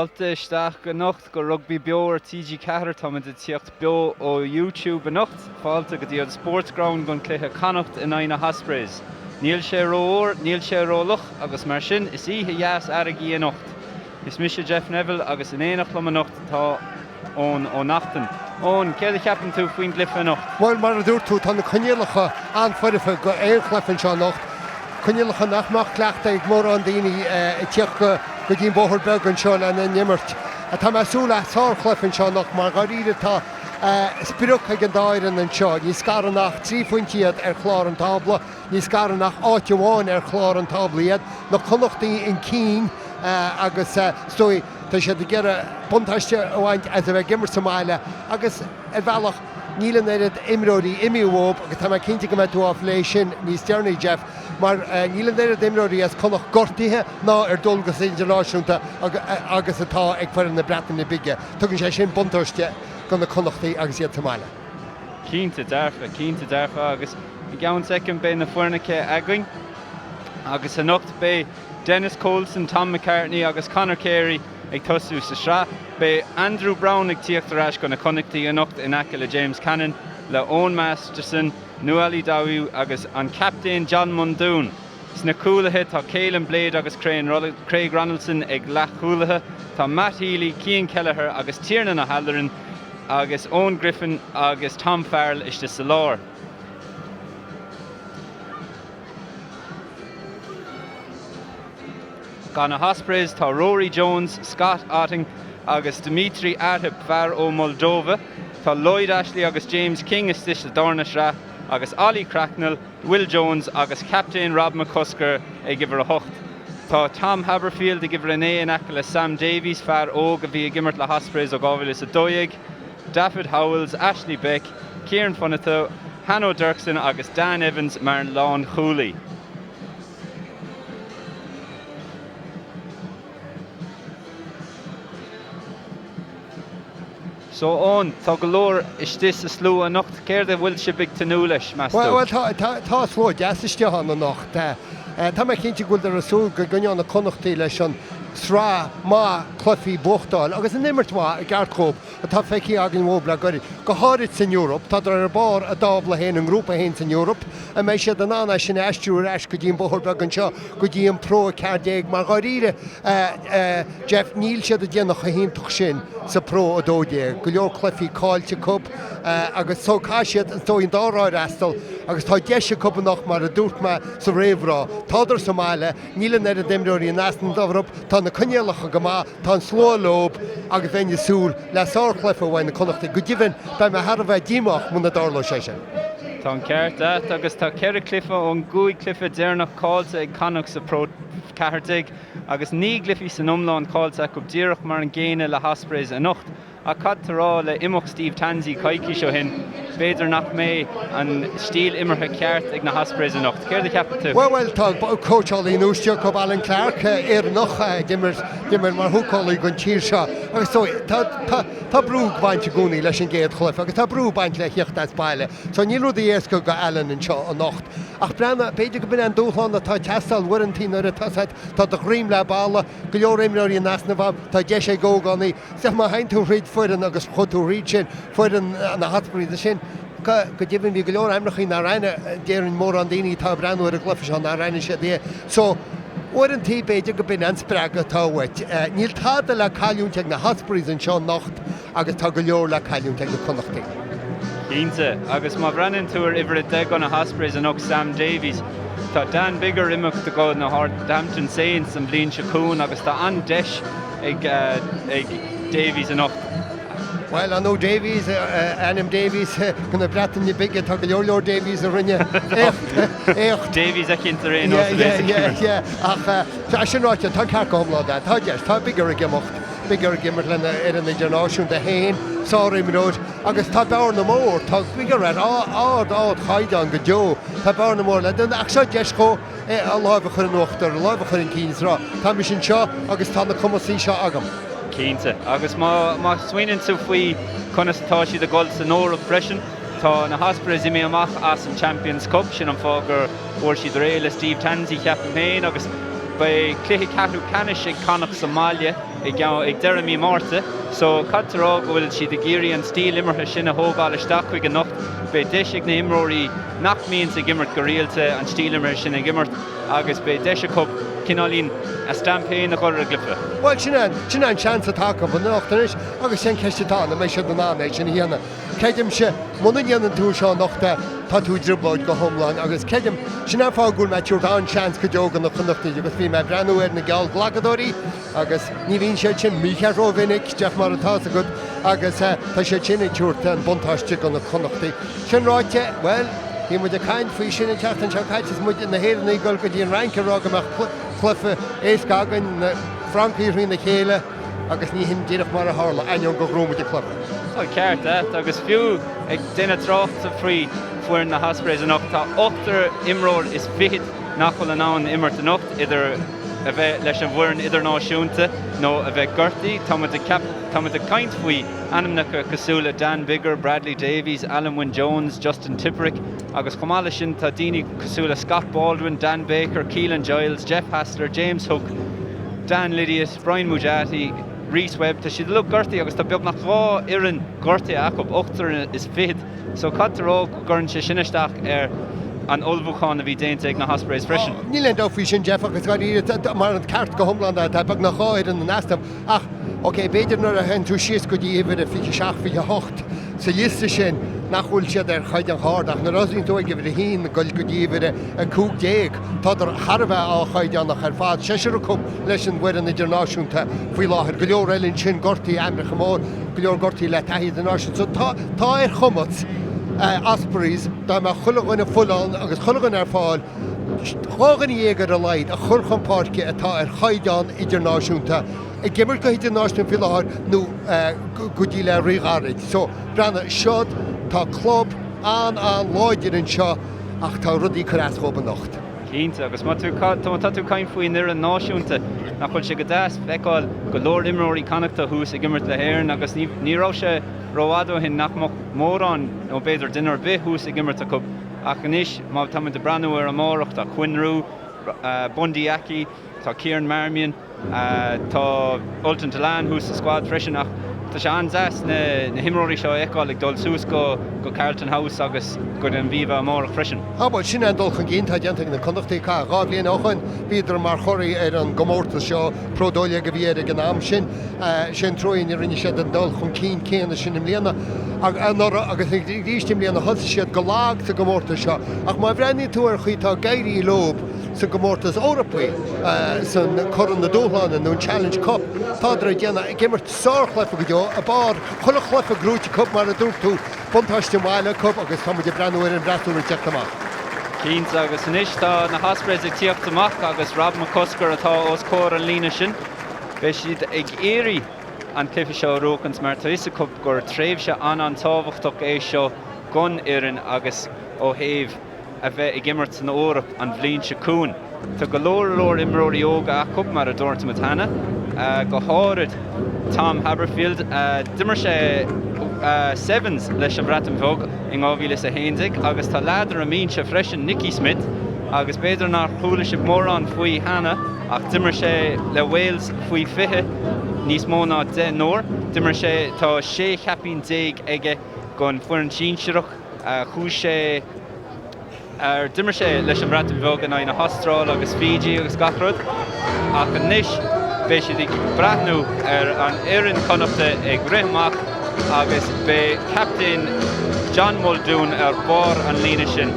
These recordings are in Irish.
fáilte isteach go Nocht go rugby beo ar TG Chathair tá muid tíocht beo ó YouTube a Nocht. Fáilte go dtí Sportsground gon Cúige Connacht in aine Ospreys. Níl sé róir, níl sé róluch agus mar sin is ihe jaas airigí a Nocht. Is mise Jeff Neville agus in éanach lom a Nocht tá ón ó nachtan. Ón, céad a cheapan tú faoin glyfa a Nocht? Well, mar a dúir tú tá na coinnealacha anfuirifa go éirchleifin seo Nocht. Coinnealacha nachmach cleachta ag mór an daoine tíoch go dtíon bóthir began seo le na nimmert. A tá masúla sáirchleifin seo Nocht mar garíide tá spiruch ag an dáirean an seo. Ní scaranach 3 pointiad ar chlár an tabla, ní scaranach 8 amháin ar chlár an tabla iad. Na Connachtaí in Cúige agus stoi tá sé de gera buntaiste óhaint as a bheith gimmar Somáile agus bhealach nílan éad imróí imiúób agus tá cinnte go tú lei sin ní stearnaí Jeff mar nílan éad imróí as Connacht gortaithe ná ar dulgus internaisiúnta agus atá ag fear na bretain na bige. Tugann sé sin buntaiste go na Connachtaí agus iad Somáile. Cínta darfa agus i gceann second bé na fuirnacha hAoine agus a Nocht bé Dennis Colson, Tom McCartney agus Conor Carey ag tosú sa sra. Bé Andrew Brown ag tíocht arás go na Connachtaí a Nocht in aice le James Cannon, le Owen Masterson, Nuali Dawiu agus an captain John Muldoon. Sna cúlathe tá Caelan Blade agus Craig Ronaldson ag leach cúlathe, tá Matt Healy, Cian Kelleher agus Tiernan na Halloran agus Owen Griffin agus Tom Farrell iste sa lár. Gan na Ospreys tá Rory Jones, Scott Otting agus Dimitri Arhip fear ó Moldova, tá Lloyd Ashley agus James King is tiiste Dornasra agus Ollie Cracknell, Will Jones agus Captain Rob McCusker ag gibhar a hocht. Tá Tom Haberfield ag gibhar an éan aice le Sam Davies fear ó go bhí gimmart le Ospreys ó gábhfuil is a dóigh, David Howells, Ashley Beck, Kieran Fonatho, Hanno Dirksen agus Dan Evans mar an lán chúlaí. So on, tá go leor is this a slú a Nocht, céir de bhfuil si big tanú leis, Master? Well, tá sló deasiste an na Nocht. Tá me cinnte gúil ar asú go gneán na Connachtaí leis an srá má clufií buchtáil, agus an nimmert má a garcób a tá feici agin móbla gorí. Go háirit san Europa, tá ar bar a dábla héin an grúpa héin san Europa, a mé sé an anna sin eistúr eis go dtíon bóthir beag an seo, go dtíon pro cardéag mar gáíre Jeff níl siad a déanach a híntoch sin sa pro a dódéag. Go leor clufií cáilte cub agus sócáisiad an tóin dáráid astal, agus tá deise cubannach mar a dúirt me sa réhrá. Tádar Somáile, nílan ar a dimróí an asnan dáhrop, tá na coinnealacha go má, tá an sló lób agus bhaine súl le sáirchlefa bhain na Connachtaí. Go dtíhann be me har a bheith dímach muna dárló sé sin. Tá an ceart agus tá ceir clifa ón gúig clifa déarnach cáilte ag Connacht sa pro Chathair agus ní glyfi san umláin cáilte go ddíireach mar an ggéine le Ospreys a Nocht. A cad tarrá le imach Steve Tansey caiici seo hin, beidir nach mé an stíl imirthe ceart ag na Ospreys a Nocht. Céir de ceappa tú? Well, tá coachálaí núiste go Alan Clark ar nach dimmer mar thuálaí gon tír seo. Agus tá brúg baint gúnaí leis an géad chluif, agus tá brú baint le chiocht as baile. Tá níl rud éas go Alan an seo a Nocht. Ach brena, beidir go bin an dúchán atá teastal warantí ar a tasad, tá do rím le bála, go leor imreirí an nasna bham, tá de sé gógánaí, sef má hain tú réid fuiran agus chutú ríd sin, fuiran na Ospreys sin, go dtíhann bhí go leor aimreachí na raine déann mór an daoine tá breanú ar a glufa an na raine sé dé. So, warantí beidir go bin an spreag atá bhait. Níl táda le cailúnteag na Ospreys an seo Nocht agus tá go leor le cailúnteag na Connachtaí. Cínta, agus má brenn túair ibre a de na Ospreys a Nocht Sam Davies. Tá Dan Bigger imach de go na Hampton Saints an bblin seún agus tá an deis ag Davies a Nocht. Well, I know Davies, Adam Davies, gonna bretain ni big tá go leor Davies a rinne. Davies a cinnta réin. Yeah. Ach, sin ráite, tá cearcóm lá da. Tá bigger a gimocht. Bigger a gimmert lena ar an internaisiún de hain, sáir imróid, agus tá bear na mór, tá bigger ar ád chaidan go jo, tá bear na mór le, den ach seo deisco a láimh chur an uachtar, a láimh chur an cíns rá. Tá mi sin seo, agus tá na cumasí seo agam. Cínta, agus má swinin tú faoi chunastá siad a goil sa nóir freisin, tá na Ospreys imi amach as an Champions Cup sin an fágur uair siad ré le Steve Tansey ceapan féin agus ba cluiche catú canis ag Connacht Somália ag deire mí mórta, so catará bhfuil si de géirí an stíl imirthe sin a thógáil isteach chuig an Nocht, be deisig na imróí nach míonn sa gimmert go rialta an stíl imirthe sin a gimmert, agus be deise cup cinálín a stampéin na chuir a glyfa. Well, sin an chance atá go bun nachtanis, agus sin ceistetá na mééis se don ná sin híanana. Ceidim se muna dhéanaan tú seo nachta tá tú dribláid go thomláin, agus ceidim sin fágúil me túir an chance go deogan na chunachtaí, agus bhí me breanúir na geall glagadóí, agus ní bhín sé sin mícheró vinnic deach mar atá a go, agus tá sé sinna túirta an buntáiste go na chunachtaí. Sin ráite, well, hí mu a caiin faoi sinna teachtain seo caiitis mu na héannaí goil go dtíon rancará amach clufa écagan na Francíí na chéile, agus ní hin ddíireach mar a hála aion go grúmid a clufa. Tá ceart agus fiú ag duine trácht a frí fuair na Ospreys an Nocht, tá 8 imróir is fihid nachfuil an án immert an Nocht idir a bheith leis an bhuireann idirnáisiúnta nó a bheith gortaí, tá a caint faoi animneacha cosúla Dan Biggar, Bradley Davies, Alan Wynne Jones, Justin Tipperick, agus chumála sin tá daoine cosúla Scott Baldwin, Dan Baker, Keelan Giles, Jeff Hassler, James Hook, Dan Lydius, Brian Mujati, Rhys Webb, tá siad lu gortaí agus tá beag nach rá ian gortaí acu 8 is fihid, so catará gurn sé sinneisteach an olbúcháin a bhí déanta ag na Ospreys freisin. Níl dó fao sin Jeff agus mar an ceart go thomlan a bag nach cháid an nastam ach oké beidir nar a hen tú sios go dtíobhar a fi seach fi 8 sa liste sin nachhfuil siad ar chaid an hárdach na roslín tú ag a hín goil go dtíobhar a cúg déag tá ar Harbheith á chaid annach ar fád séisiir cúm leis an bhuiir an idirnáisiúnta faoi láthir go leor eilinn sin gortaí amracha mór go leor gortaí le taithí den náisiún so tá ar chumat Ospreys dá me chulagan a fullán agus chulagan ar fáil chágan dhégar a leid a churchan páirce atá ar chaidán idirnáisiúnta I gimmer go idirnáisiún fi láthir nó go dtí le riáid. So brena seod tá club an láidir an seo ach tá rudí churáis go an Nocht. Cínta agus má tú caiim faoin ar an náisiúnta nach chuil sé go deas feicáil go leor imróí Connacht hús I gimmert le héir agus nírá sé roiádó hin nach mórrán nó beidir duine bith hús I gimmert a cub ach inis má tá de breanú ar an mórach tá Quinrú, Bundy Aki, tá Kieran Marmion, tá Ultan Delan hús a squad freisin ach tá sé anzas na himróí seo eáil ag dul sús go Carlton House agus go an bhíomh mórach freisin. Bhil sin an dul chun génta deanta na Connachtaí cá gá blion áchain bíidir mar choirí ar an gomórta seo pródóile go bhíad ag an am sin sin troin I rinne siad an dul chun céanna sin im léana agus rístim léana thosa siad go lág sa gomórta seo ach má bhreaní tú ar chuítá gairí lob sa gomórtas Eorpaí san choran na dóhlána nó Challenge Cup tá ar déanana I gimmert sáchlefa go deo a bar chula chlefa grúte cup mar a dúr tú buntáiste máile cup agus tá de breanúir an breúir teachtamach. Cínta agus inis tá na Ospreys ag tíochtamach agus Rob McCusker atá os cór an lína sin. Bheith siad ag éirí an clifa seo róchans mar tá is a cup gur tréimh se an tábhachtach é seo gun irin agus ó thaobh a bheith I gimmert san Eorp an bhliain se cún. Tá go leor imróí óga a cup mar a dúirta mit hana go háirid Tom Haberfield dimmer sé sevens leis an bratam bhog I ngábhíle a héinsigh agus tá leadar a mín se freisin Nicky Smith agus beidir nach chúla se mór an faoi hana ach dimmer sé le Wales faoi fiche níos mó ná 10 nóir dimmer sé tá sé chapín déag aige gon fuair an sínseireach chúis sé dimmer sé leis an bratam bhog an na Austrráil agus Fiji agus Gachrod ach an níis bheith siad ag brathnú ar an éireann Connachta ag rithmach agus be Captain John Muldoon ar bar an lína sin.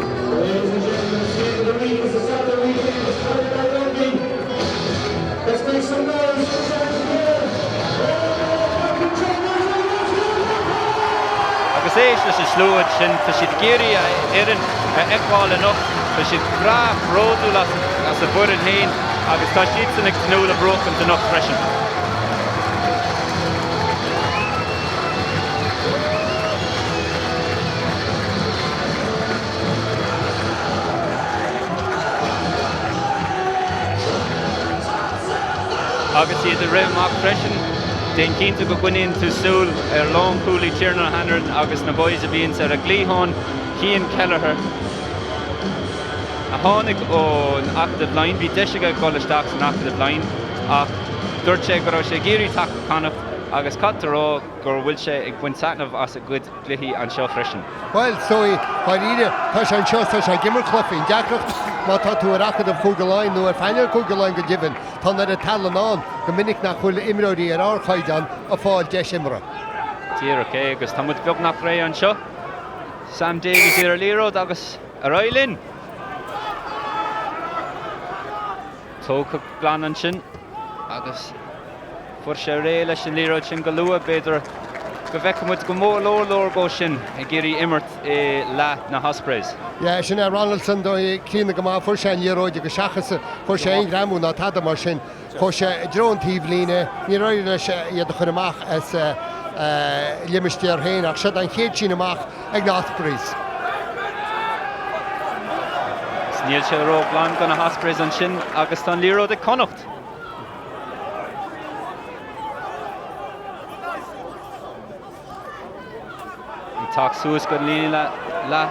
Agus éis leis an slúid sin tá siad géirí éireann eagháil enough tá siad graf ródú as a bhuireann hain agus tá siad san ag tnúla brochant enough freisin. Agus iad a réimach freisin, déan cínta go gcuiníonn tú súil ar lán cúlaí Tiernan Hanran agus na boys a bhíonn ar a glíthán Cian Kelleher. A tháinig ó an active line, bhí deisiige go isteach san active line ach dúirt sé go raibh sé géirí tacht Connacht agus catarrá gur bhfuil sé ag buin satnamh as a gcuid gluichí an seo freisin. Well, so chuíide tá sé an seo tá sé gimar clufií deachreacht má tá tú arachad am Cúige láin nó ar feineal Cúige láin go dibhann tá na a talanán go minic nach chuil imróí ar áchaidán a fáil 10 imre. Tír oké agus tá muid beag nach ré an seo. Sam Davies ar líród agus ar Ailinn. Tóca blan an sin agus fuair sé ré leis an líróid sin go luath beidir go bhfeiceam muid go mór lór go sin ag géirí imirt le na Ospreys. Ja, sin Ronaldson do cína go má fuair sé an líróide go seachasa fuair sé ein gramú ná tada mar sin chu sé dróntíh líne ní roiir leis iad chun amach as liimiiste ar héin ach siad an chéad sin amach ag na Ospreys. Níl sé ró blan go na Ospreys an sin agus tá líróid ag Connacht. Tá suas go líine le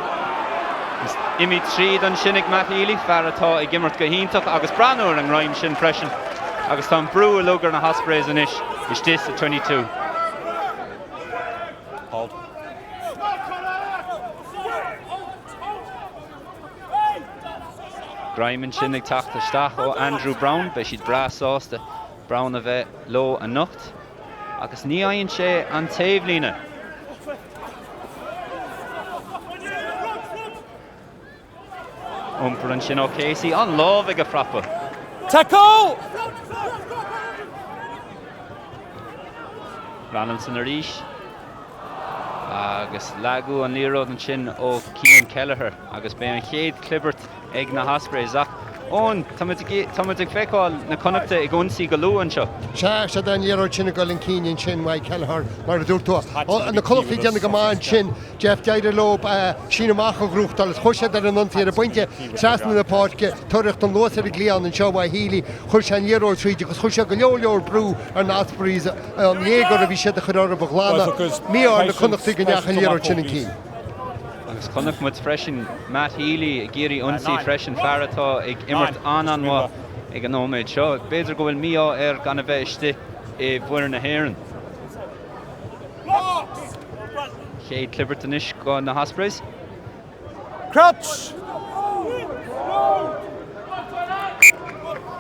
imi tríd an sin ag Matt Healy fear atá ag gimmart go híntaach agus breanúir an roim sin freisin agus tá brú a lugar na Ospreys an is this a 22. Hold. Graimin sin ag tacht isteach ó Andrew Brown be siad brasásta Brown a bheith lo a nocht agus ní aonn sé an taobhlíne. Umpar an sin ó Casey an lámh a frappa. Tackle! Ronaldson a ríis agus leagú an líróid an sin ó Cian Kelleher agus bé an chéad clibert ag na Ospreys ach ón tá muid ag feiceáil na Connachta ag ionsaí go luúan seo. Se den líróid sin go an cíinn sin mai Kelleher mar a dúirtá. An na Connachtaí deanna go máin sin Jeff deidir lob sin amach a grúchttal is chuise ar an antíar a buinte trasna na páirce tuireacht an luas ar a glian an seo mai Healy chuir sé an líróid tríide agus chuir sé go leor brú ar na Ospreys an éagar a bhí siad a chuir a bhlána míar na Connachtaí go neach an líróid sin an cín. Agus Connacht muid freisin Matt Healy ag géirí ionsaí freisin fearratá ag imirt anmha ag an nóméid seo. Beidir go bhfuil míá ar gan a bheith iste i bhuiir na hÉireann. Chéad clibert inis go na Ospreys. Crouch!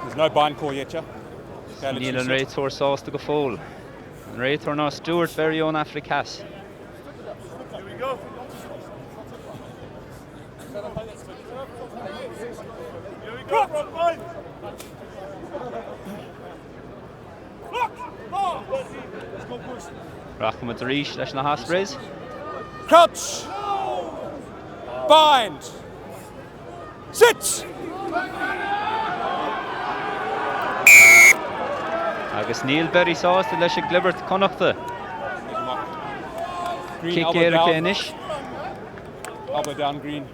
There's no bind call yet, yeah? Níl an réitóir sásta go fóil. An réitóir ná Stuart very own Africas. Here we go. Here we go, front line. Let's go push. Racham a ríis leis na Ospreys. Crouch! Bind! Sit! Agus níl Berry sásta leis a glibert Connachta. Green, Kick éire céinis. elbow down, green.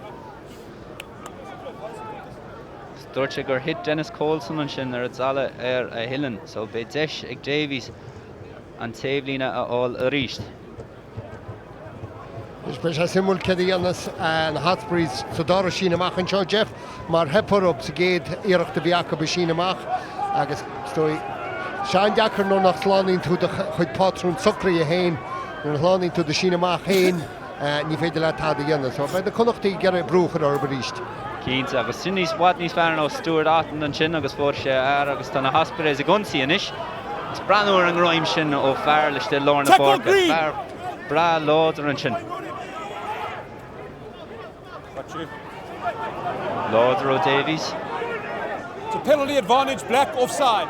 Dúirt sé gur hit Dennis Coulson an sin ar a dzala ar a hillen, so bé deis ag Davies an taobhlíne a áil a ríist. Is be sé simúl cedí annas na Ospreys sa dára sin amach an seo Jeff mar hepar op sa géad iireachta bhíacha be sin amach agus stoi sean deachar nó nach slánín tú chuid pátrún sucraí a héin nó slánín tú de sin amach héin ní féidir le táda dhéanana, so be na Connachtaí gar a brúchar ar baríist. Keens agus sin níos wad níos fearn ó Stuart Atton an sin agus fór sé agus tá na Ospreys ag ionsaí inis. Is breanúir an roim sin ó fearr leis de Lorna Borg fearr bra láidir an sin. Láidir ó Davies. It's a penalty advantage, black offside.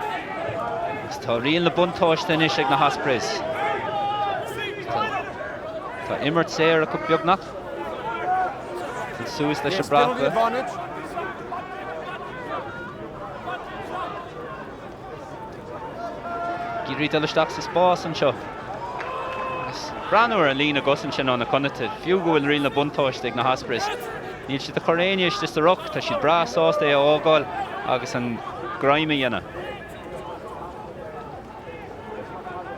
Agus tá rion le buntáiste inis ag na Ospreys. Tá imirt séir a cup beagnach. Suas leis a Yes, penalty bracha. advantage. Gírí deisteach sa spás an seo. Breanúir a lína gosan sin na Connacht. Fiú go bhfuil rion le buntáiste ag na Ospreys. Níl si a choréine is a roch, tá si bra sásta é ágáil agus an Gaillimhe dhéanana.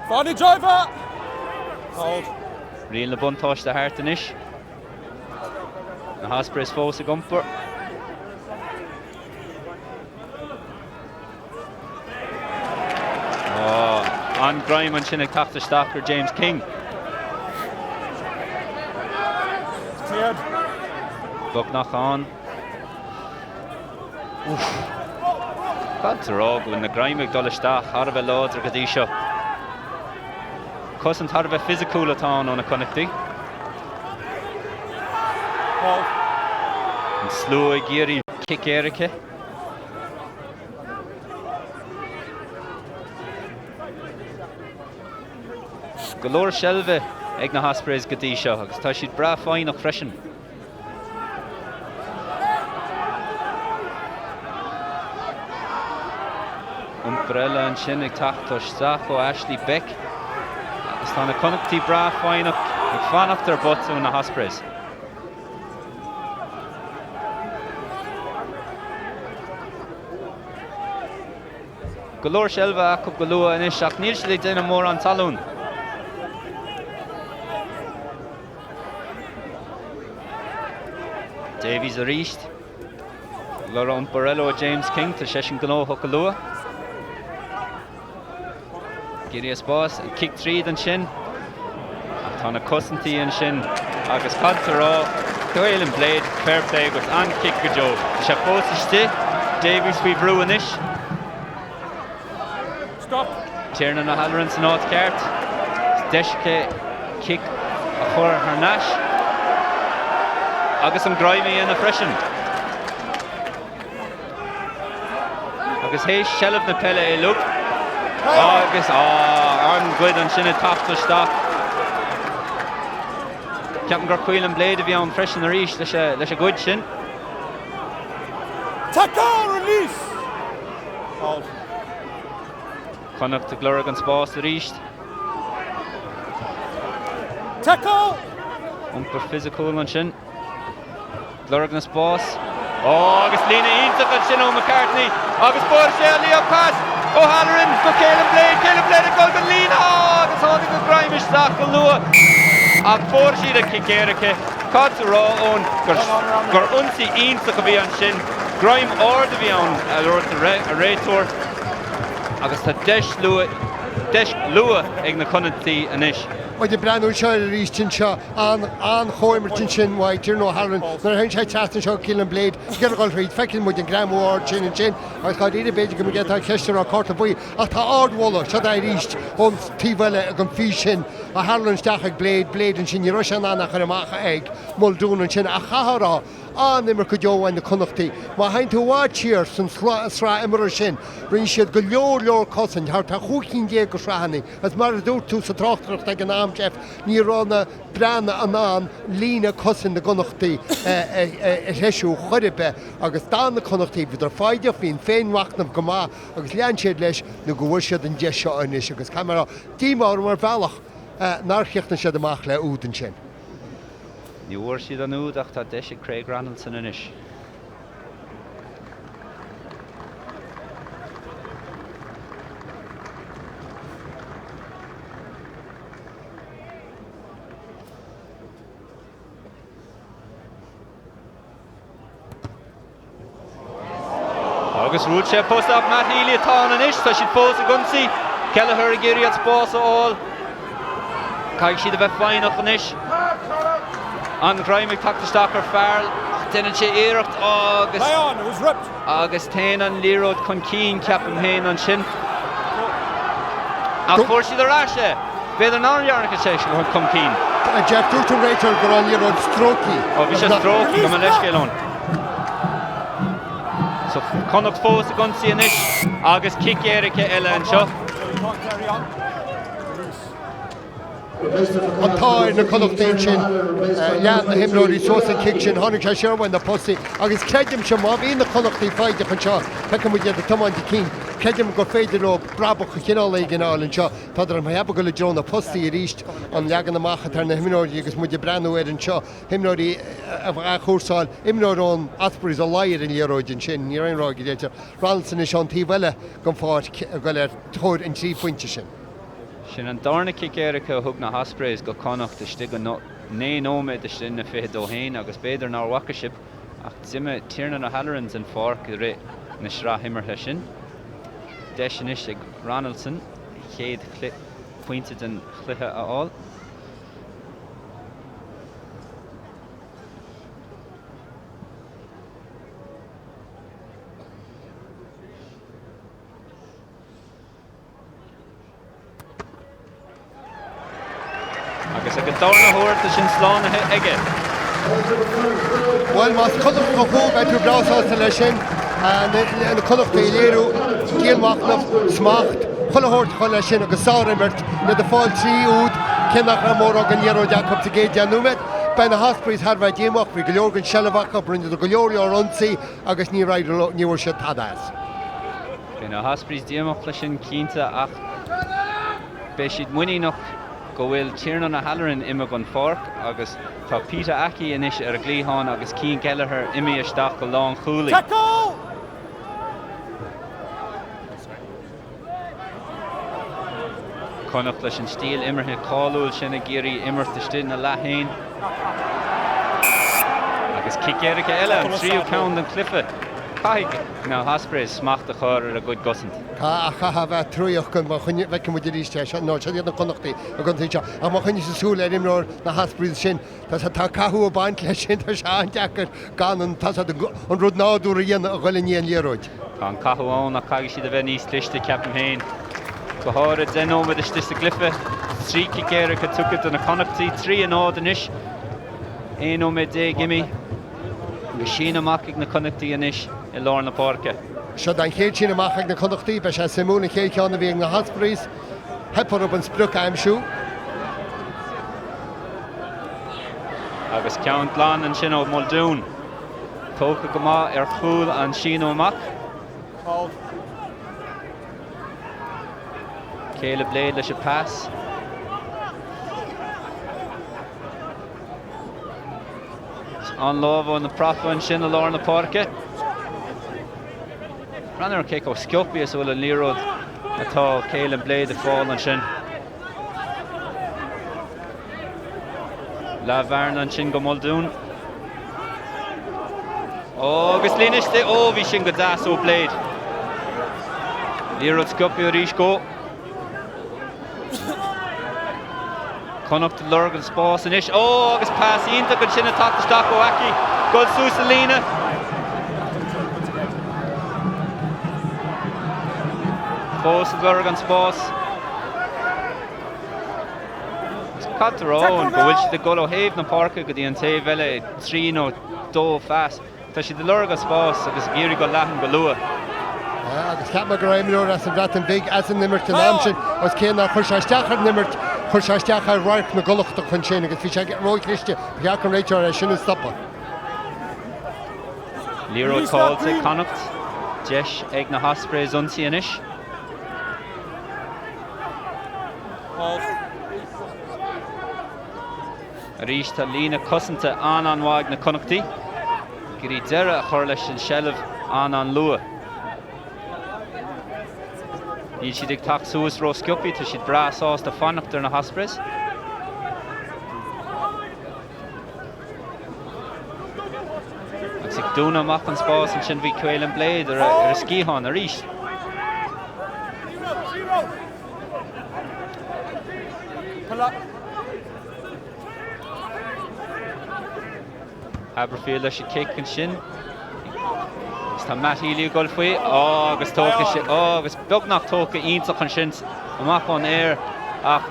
Advantage over. Hold. Rion le buntáiste a thart inis. Na Ospreys fós a gumpur. On Grime and Chinnig Tachta Stalker James King. Cleared. Bucknach on. God's rog when the Grime Dulistach, Harva Lodra Gadisha. Cousin Harva physical at on a Connacht. And slow Geary kick Erika. Galore Shelve ag na Ospreys Gadisha, agus tá siad bra fáin nach freisin. Umbrella and sin ag tachtás Zach ó Ashley Beck. Agus tá na Connachtí bra fáin ag fan after butts ó na Ospreys. Galore Shelve acab galua in ish ach níl siad ag déanam mór an talún. Davies a reached. Laura Umbrello James King to Session Gano Hokalua. Girias boss and kick 3 than Shin. Tana Cussenty and Shin. Agus Pantero. Doyle and Blade. Fair play with an kick for Joe. Shapos Davies we ruinish. Stop. Tiernan a Halloran's North Cart. Deshke kick a Hor Harnash. Agus an Grimy in a freshen. Agus hey Shelf na Pelle e look. Agus I'm good and Shinna top to stop. Captain Gorquil and Blade of you on freshen the reach. There's a good shin. Tackle release. Out. Connacht to Glorigan Spas the reach. Tackle. Umper physical and shin. Glorigan Spas. Agus Lena Eansach and Shin McCartney. Agus Borsell Leo pass. O'Halloran for Caleb Blade it goes to Lena. Agus holding the Grimish Sackle Lua. A Borsell the kick Erika. Caught the raw on. Gur Unsi Eansach of on Shin. Grime or the Vion a Ray Tour. Agus the Desh Lua Egna Connachtí Anish. Or the brand new child reached Shaw on hAoine Chin White, you know, Harlan, the Hench Chaston Shaw, Killing Blade, get a goal for fecking with the Gram War, Chin and Chin. I got either Beidh can get that Chester or Quarter Boy. At the odd waller, Chathair reached home Tivella, a confusion, a Harlan Stachak Blade and Chin, Russian Anna Karamaka egg, Muldoon and Chin, a Hahara. On the Mercajo and the Connachtí. Behind to watch here since Sra Emerson, Rinshid Gullo cousin, how to hooking Diego Srahani, as Maradou to Satrach like an arm chef, Nirona, Brana Anan, Lena cousin the Connachtí, Heshu, Horibe, Augustan the Connachtí, with their 5 of in Fain Wachtam Gama, August Lanchid Lesh, the Guwishad and Jesha and Ishagas camera, Dima or Valach, Narchichten Shadamachle Udenchin. You were she the new Dr. Desh Craig Ronaldson in ish. August Rootshire post up Matt Healy at Town and ish, so she'd post a Gunsi. Kelleher Giri at Sports all. Kai she'd have a fine up an ish. On the Grime Tachta Stalker Farrell, then she Erupt August. Play on, it was ripped. August Tain on Leroy Conceen, Captain Hain on Shin. Of course, the Rasha. Better non Yarnica section on Conceen. Jeff Dutton Rachel Goron Year on Strokey. Oh, we should Strokey, come on, let's get on. So, Connacht Foss, the Gunsi and Ish. August kick Erika Ella and Shaw. Carry on. On Thai in the Connacht Chin, Jan the Himlori, Sosa Kitchen, Honica Sherwin, the Pussy, August Kedem Shamab in the Connacht 5 different shot, Peckham with the Toman the King, Kedem got faded up, Brabo Kino Leg in all and shot, Father Mayabagul John, the Pussy reached on Yagan the Machat and the Himlori, because with the brand new and Shaw, Himlori of Achursal, Himlor on Ospreys a liar in Yeroid and Chin, Yerin Rogidator, Ronaldson is on Tivella, come forward, Galler, Toad and 3 points. Shin an darna kick Erika hug na Ospreys go Connacht the stig no ne nome the shin na fe do hain agus beidir na wakaship ach zimmer Tiernan na Hallerans and fork re na shra himmer heshin Deshinish Ronaldson chéad pointe den chluiche a all. Agus a go dána thuirta sin slánathe aige. Well, mas Connacht go fóg be tú blásásta lei sin na Connacht í léirú díalmachnamh smacht chulairt chu lei sin agus sáirimmert na de fáil trí úd cinnach na mór an dhearú deachab sa géad deanúmed. Ben na Ospreys had bheith déamach bhí go leor gan sellabhacha brinde do go leorí ó runsaí agus ní raibh níor se tadas. Bhí na Ospreys déamach lei sin cínta ach be siad muí nach go bhfuil tíreanna na Halloran imime gon fork agus tá Peter Aki inis ar a glíháin agus Cian Gaillimhe imi isteach go lán chúlaí. Tackle! Connacht leis an stíl imirthe cáúil sin a géirí imirta stin na leithéin. Agus kicéirice eile an tríú count an cliffe. Caig na Ospreys smacht a chur ar a good gosint. Cha bheith trúoch gon chuine bheith mu ríiste nó se na Connachtaí a gan títe a má chuine sa súla imróir na Ospreys sin tá cathú a baint lei sin tar se an deachar gan an rud náú a dhéana a ghfuil níon léróid. Tá an caiúán a caiig siad a bheith níos cliste ceapan héin. Go háir denómad is a glyffe. Trí kicéirice tucad an na Connachtaí, trí an ád inis. Éon ómid Gaillimhe. Go sin amach ag na Connachtaí inis I lár na párca. Se an chéad sin amach ag na Connachtaí be se simúna chéad ceanna bhí na Ospreys. Hepar op an spruc aimsú. Agus ceann lán an sin ó Muldoon. Tóca go maith ar chúl an sin amach. Called. Céile Beidh leis a pass. An lábh na profa an sin a lár na párca. Rannar an céic ó sciopí is bhfuil an líród atá Céile Beidh a fáil an sin. Bhearn an sin go Muldoon. Agus líneiste bhí sin go deas ó Beidh. Líród sciopí a rís go. Connacht lurgan spás inis. Agus pass ínta go sin atá isteach ó Aki. Gol sús a líne. Fós lurgan spás. Chathair go bhfuil si de gol ó héamh na párca go dtí an taobh eile trí nó dó fas. Tá si de lurgan spás agus géirí go leathan go lua. Agus ceapma go raimúir as an bhreat an big as an nimmert an amsin os céan na chuirseasteachar nimmert chuirseasteachar raip na golachta chun sin agus bhí sé rói cliste bheach an réitear a sinna stoppa. Líród cáilte Connacht. Deis ag na Ospreys ionsaí inis. Called. A rís tá lína cosanta an bhág na Connachtaí. Gurí deire a chur leis an sellmh an lua. Níl siad ag teach suas ró sciopí tá siad brasás de fannacht ar na Ospreys. Agus ag dúna amach an spás an sin bhí Céile Beidh ar a scíthán a rís. Aberfield leis a kick an sin. Tá Matt Healy gol faoi. Agus tóca sin. Agus beagnach tóca ionach an sin amach an air ach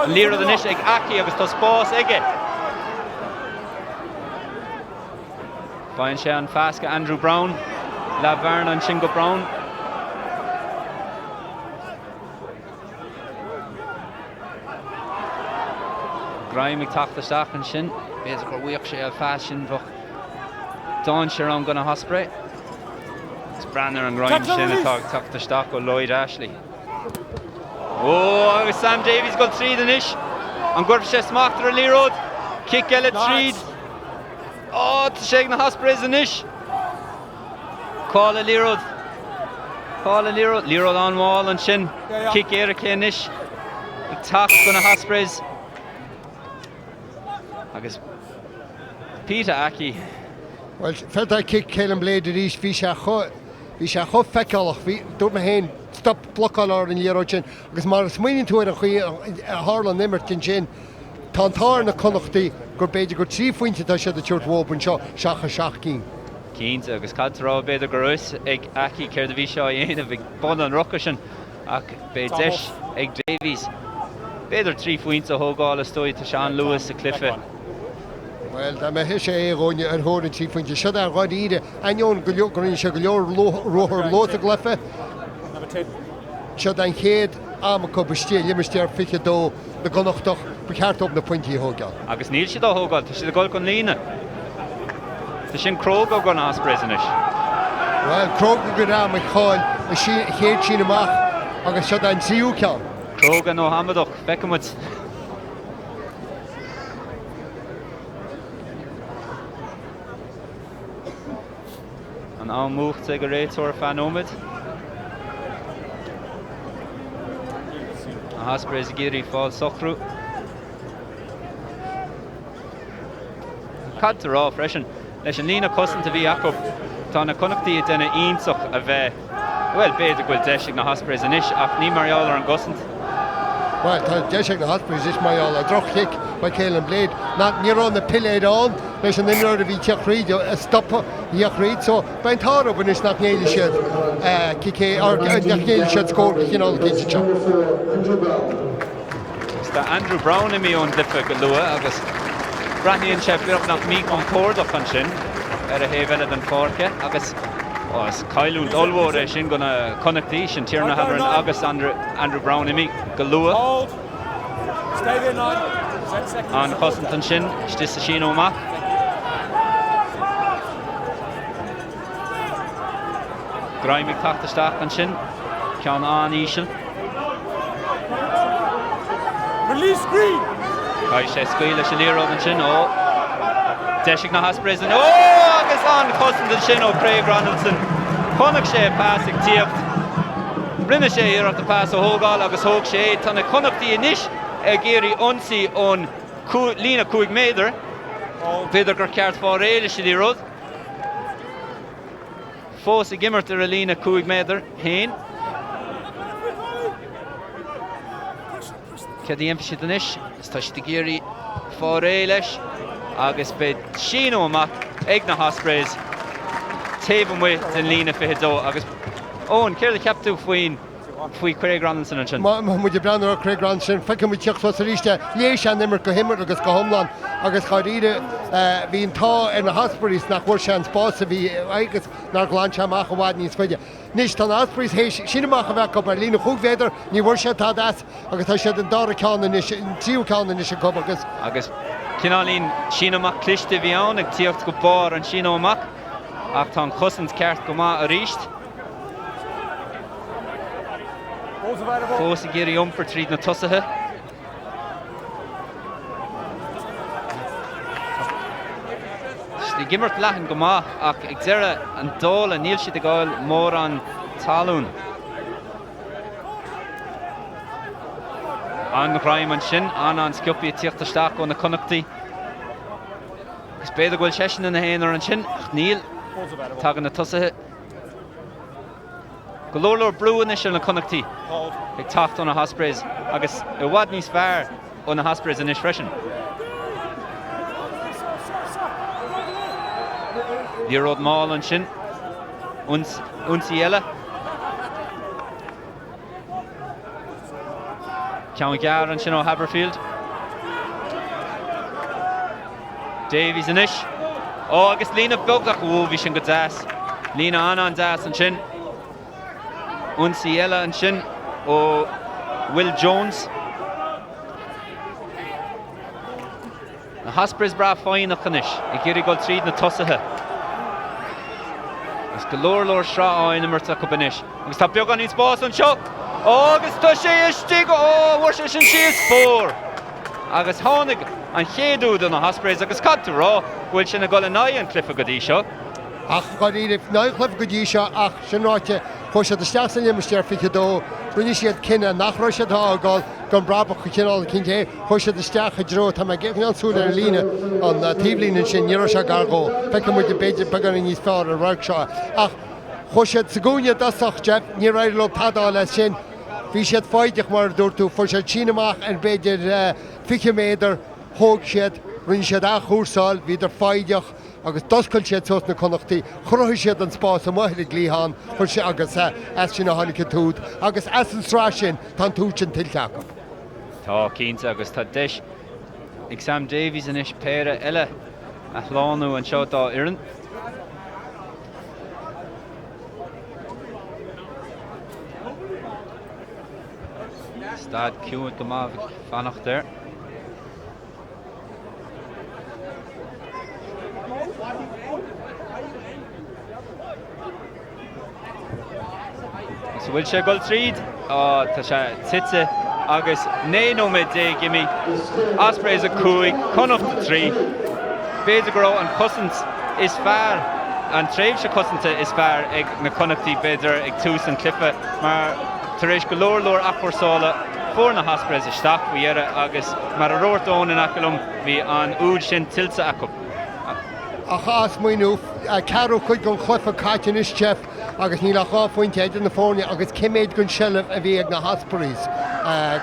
líród inis ag Aki agus tá spás aige. Bhain sé an feasca Andrew Brown. Bhearn an sin go Brown. Graim ag tachtasteach an sin. Bés go bhuiach sé ar feas sin bhach dáin sé an gona Osprey. Branner an Graim sin atá tachtasteach go Lloyd Ashley. Agus Sam Davies go tríd inis. An gurb sé smachtar a líród. Kick eile tríd. Tá sé na Ospreys inis. Cáil a líród. Líród an bháil an sin. Kick éirice inis. Ag tach gona Ospreys. Agus Peter Aki. Well, felt I kick Céile Beidh rís bhí sé Bhí sé chu feiceálach, bhí dúirt me héin stop blocáil in líoró sin, agus mar smaoinn tú a chuí Harlan nimmert cin sin, tá táir na Connachtaí gur beidir gur trí faointe tá sé a tuairt mhópan seo seach cín. Cínta agus cadrá beidir gur us ag aici céir de bhí seo dhéanamh ag bon an rocha sin ach beidh deis ag Davies. Beidir trí faointe a thógáil stoi tá Sean Lewis a cliffe. Well, da me sé hAoine an hóna tí faointe se a gáid ide aion go leorín se go leor rothir lóta glefe. Number 10. Se an chéad am go bestí limmersteir fiche dó na Connachtach becheart op na pointí hógáil. Agus níl siad a thógáil, tá siad a gáil chun lína. Tá sin Cúige go gan Ospreys inis. Well, Cúige go rá me cháil a chéad sin amach agus se an tíú ceann. Cúige nó hamadach, becamut. An ámúcht ag a réiteóir fan ómid. A Ospreys géirí fáil sochrú. Cadta rá freisin leis an lína cosanta bhí acu tá na Connachtaí déna ionsoch a bheith well beidir gohfuil deisig na Ospreys inis ach ní marall ar an gosant. Well, tá deisig na Ospreys is marall a drochhic ba céil an bléad nírán na piléad an leis an imreir a bhí teachríd a stoppa íachríd so bain tára ban is nach néile siad cicé ar nach néile siad scór chinál cínte seo. Tá Andrew Brown i mí ón difa go lua agus Brahíonn sé bhíoch nach mí an córdach an sin ar a héhheile an fórce agus Cailún dulmhór é sin gona Connachtaí sin tíarna habrann agus Andrew Brown i mí go lua. Hold. Stay there 9. 10 seconds. An chosant an sin, stis a sin ómach. Graimig tachtasteach an sin, ceann an ísil. Release screen. Cai sé scaoile sin líród an sin, deisig na Ospreys an agus an chosant an sin ó Craig Ronaldson. Connacht sé pás ag tíocht. Rinne sé ar at a pás ó thógáil agus thóg sé tá na Connachtaí inis ag géirí ionsaí ón lína Cúige méadar. Beidir gur ceart fá réile sin líród. Fós i gimmert ar a lína Cúige méadar héin. Cead í éimphe siad inis, tá siad ag géirí fá réile leis agus beidh sin amach ag na Ospreys taobh mu den lína fiche dó agus ón céir le ceaptú faoi Craig Ronaldson an sin. Muidir breanú ar Craig Ronaldson feice mu teach fós a ríiste lééis an nimmer go himmer agus go homlan agus chaíide bhíon tá ar na Ospreys nach bhfuair sé an spása bhí agus nar gláinte amach a bhád níos faide. Nis tá Ospreys hééis sin amach a bheith go ar lína chuúghéidir ní bhfuair sé tá as agus tá sé an dára ceanna tíú ceanna is go agus cinálín sin amach cliste bhí ann ag tíocht go bar an sin amach ach tá chosant ceart go má a ríist. Fós a géirí iompar tríd na tosathe. Ní gimmert leathan go maith ach ag deire an dul a níl siad a gáil mór an talún. An Graim an sin, an sciopí tíochtasteach ó na Connachtaí. Gus beidir gohfuil sé sin na héin ar an sin, ach níl tagan na tosathe. Go leor brúin is sin na Connachtaí ag tacht ó na Ospreys agus i bhfad níos fearr ó na Ospreys inis freisin. Líród máil an sin, unsaí eile. Ceann gear an sin ó Haberfield. Davies inis. Agus lína bogach bhí sin go deas. Lína an deas an sin. Unsaí eile an sin ó Will Jones. Na Ospreys bra fáinach inis, I géirí goil tríd na tosathe. Agus go leor srá hAoine go inis. Agus tá beag an níos bás an seo. Agus tá sé istí go bhfuair sé sin síos fór. Agus tháinig an chéadúd an na Ospreys agus cadta rá bhfuil sin na goil an an clifa go dtí seo. Ach chaíh ná clifa go dtí seo ach sin ráite chuir sé isteach san immersteir fiche dó rinne siad cinenne nach roi sé tá gáil gan brabach chu cinál cinnte chuir sé isteach a dro tá me gcéan súla ar lína an tíomhlína sin níor se gargó feice mu beidir began níos fearr a roiig seo ach Choshed Sagúine dasach Jeff ní raibh lo padá le sin. Bhí siad fáideach mar dúirtú fu sé tíineach an beidir 50 méadar thóg siad rinn siad a chúrsáil bhíidir fáideach agus doscail siad sos na Connachtaí chruthú siad an spás a maithil glíán chun sé agus as sin na tháinig túd agus as an srá sin tá túd sin tilteach. Tá cínta agus tá deis ag Sam Davies in is péire eile a chláánú an seo dá iarán. Stad Cúige go maith fannacht there. So bhfuil sé goil tríd tá sé titse agus néanóid Gaillimhe Ospreys a Cúige Connacht a 3 Beidh go raibh an cosint is fearr an tréimh se cosanta is fearr ag na Connachtaí beidir ag tús an clifa mar tar éis go leor achforsála for na Ospreys isteach bhuiire agus mar a roirtón in acalum bhí an úd sin tiltte acu. A chás muoinú cearú chuid gon chlufa caiitin is Jeff agus ní le cháfuinte idir na fóne agus cimméid gon sellh a bhí ag na Ospreys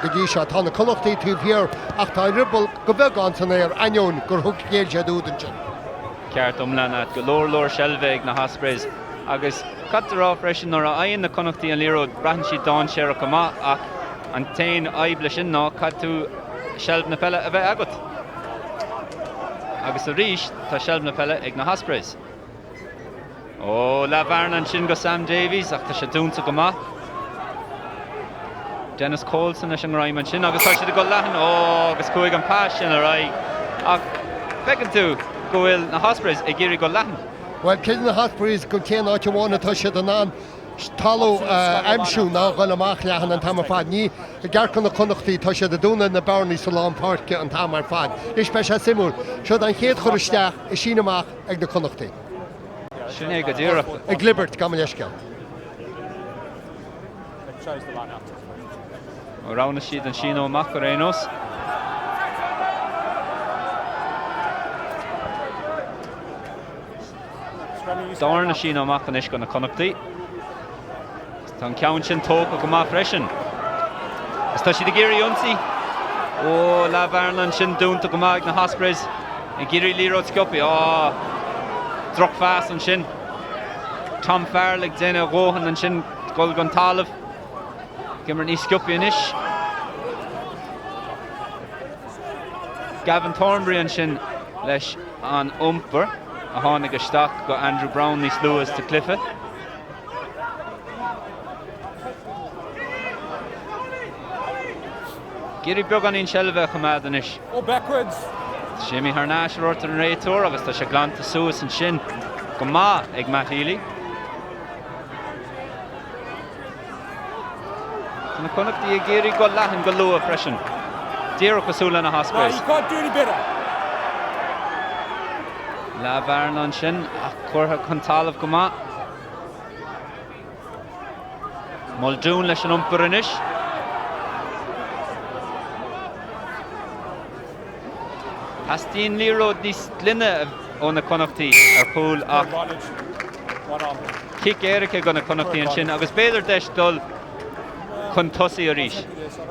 go dtí seo tá na Connachtaí tú bhíor ach tá ribal go bheith gan san éir aineoin gur thug céil sé údan sin. Ceart umlana go leor sellbh ag na Ospreys agus catará freisin nuair a aon na Connachtaí an líród breathan siad dáin séar go maith ach an tain aible sin ná cadú sellbh na pelle a bheith agat. Agus a ríis tá sellbh na pelle ag na Ospreys. Ó le bharnan sin go Sam Davies ach tá sé dúnta go maith. Dennis Colson is an raim an sin agus tá siad go leathan agus Cúige an pás sin a raig ach fecinn tú go bhfuil na Ospreys ag géirí go leathan. Well, cin na Ospreys go céan áit bháinna tá siad an an talú aimsú ná gan amach leathan an tamar fad ní garcan na Connachtaí tá siad a dúna na Barney Salán Parke an tamar fad. Is pe sé simú siad an chéad chur isteach is sin amach ag na Connachtaí. Sinné go dtíreach. Ag Libert gaman eisceal. They chose the line after. Ó rána siad an sin ó amach go réanos. Dána sin ó amach an is go na Connachtaí. Tá an ceann sin tóca go maith freisin. Is tá siad a géirí ionsaí. Ó le bharnan sin dúnta go maith ag na Ospreys i géirí líróid scioppi. Droch fás an sin. Tom Farrell ag déine róhan an sin gol gan talamh. Gimar ní scioppi an is. Gavin Thornbury an sin leis an umpar a tháinig isteach go Andrew Brown níos luas de clifa. Géirí beag an íon sellbheith chumad an is. All backwards. Séimi Harnáis ruirtar an réiteóir agus tá sé glánta suas an sin go maith ag Matt Healy. Tá na Connachtaí ag géirí go leathan go luath freisin. Díreach go súla na No, Ospreys. you can't do any better. Le bharnan sin ach cuirtha chun talamh go maith. Muldoon leis an umpar in is. Hastíon líróid níos glunne ó na Connachtaí ar púl ach Advantage. One arm. cic éirice go na Connachtaí an sin agus beidir deis dul chun tosaí a ríis.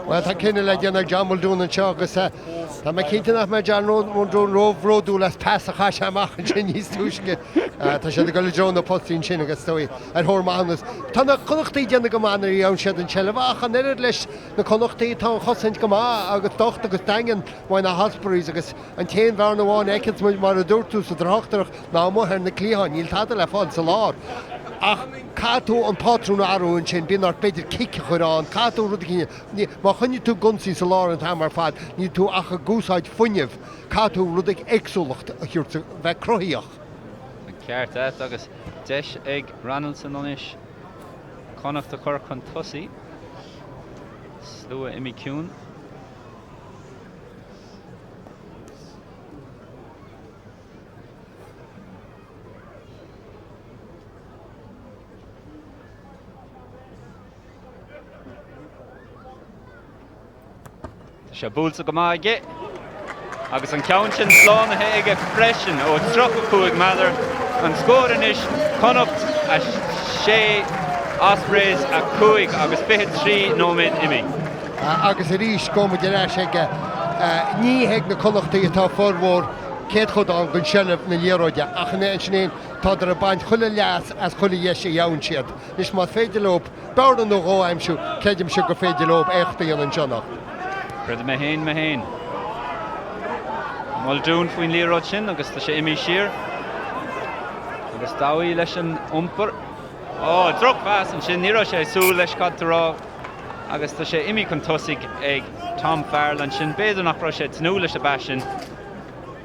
Well, tá cinenne le déanana John Muldoon an seo agus tá me cinnteach me John Muldoon róhródú leis pes a chaise amach an sin níos túisce. Tá sé go le drón na postín sin agus tóí ar thormánas. Tá na Connachtaí déanana go mána í ann siad an sellbh an irid leis na Connachtaí tá chosaint go má agus docht agus dagan bhain na Ospreys agus an téan bhar na bháin eicins mar a dúirtú sa drochtach ná mthir na clíáin níl tada le fáil sa lár. Ach catú an pátrún arún sin bin ar beidir cice churán catú rud cíine má chunne tú gunsaí sa lár an tamar fad ní tú acha gúsáid funineh catú rud ag éagsúlacht a chuirta bheith cruthaíoch. Ceart agus deis ag Ronaldson an is Connacht a chur chun tosaí. Slua imi ciún. Tá sé búlsa go maige agus an ceann sin slánathe ige freisin ó troch a cúig meadar an scóir in is Connacht a sé Ospreys a Cúige agus 23 nóid imi. Agus a rís gom de leis ige ní heag na Connachtaí atá formhór céad chud an gon sellh na léróide ach na sin tá ar a baint chuile leas as chuile dhéis dheann siad. Nis má féidirlób beir an nó gáimsú céidim se go féidirlób éachtaí an Chonnacht. Breda me héin. Muldoon faoin léróid sin agus tá sé imi siar. Agus dáí leis an umpar. Ó, drog fas an sin níró sé súil leis cadtarrá. Agus tá sé imi chun tosaigh ag Tom Farrell an sin béidir nach rá sé tnú leis a basin.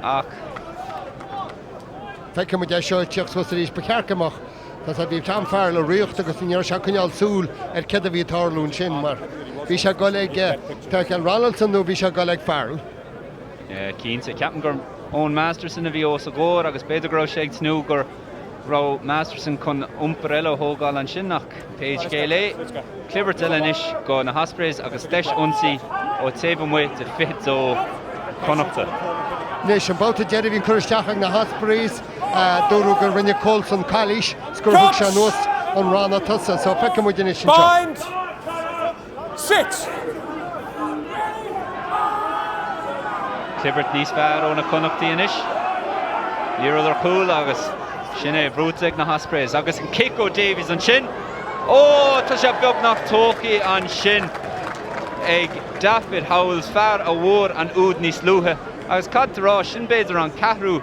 Ach. Feice mu de seo tíocht was rís becercamach. Tás a bhí Tom Farrell a riocht agus níor se chuneal súil cad a bhí tarlún sin mar. Bhí se go ag Tuachal Ronaldson nó bhí se go ag Farrell. Cín sé ceapan gur ón Masterson a bhí os a ggóir agus beidir go sé ag tnú gur rá Masterson chun umpar eile thógáil an sin nach Paige Gaillimhe. Clibert eilenis go na Ospreys agus leis ionsaí ó taobh muid de fit ó Connacht. Nes an bouta deir hín chuisteach na Ospreys dúrú gur rinne Colson Callis scrúbh se nuas an rána tusa so feice mu sin seo. Bind. 6. Clibert níos fearr ó na Connachtaí inis. Níor ar cúil agus sin é brúteag na Ospreys agus an kick ó Davies an sin. Ó, tá sé beag nach tóchaí an sin ag David Howells fearr a mhór an úd níos luthe agus cadtarrá sin beidir an ceathrú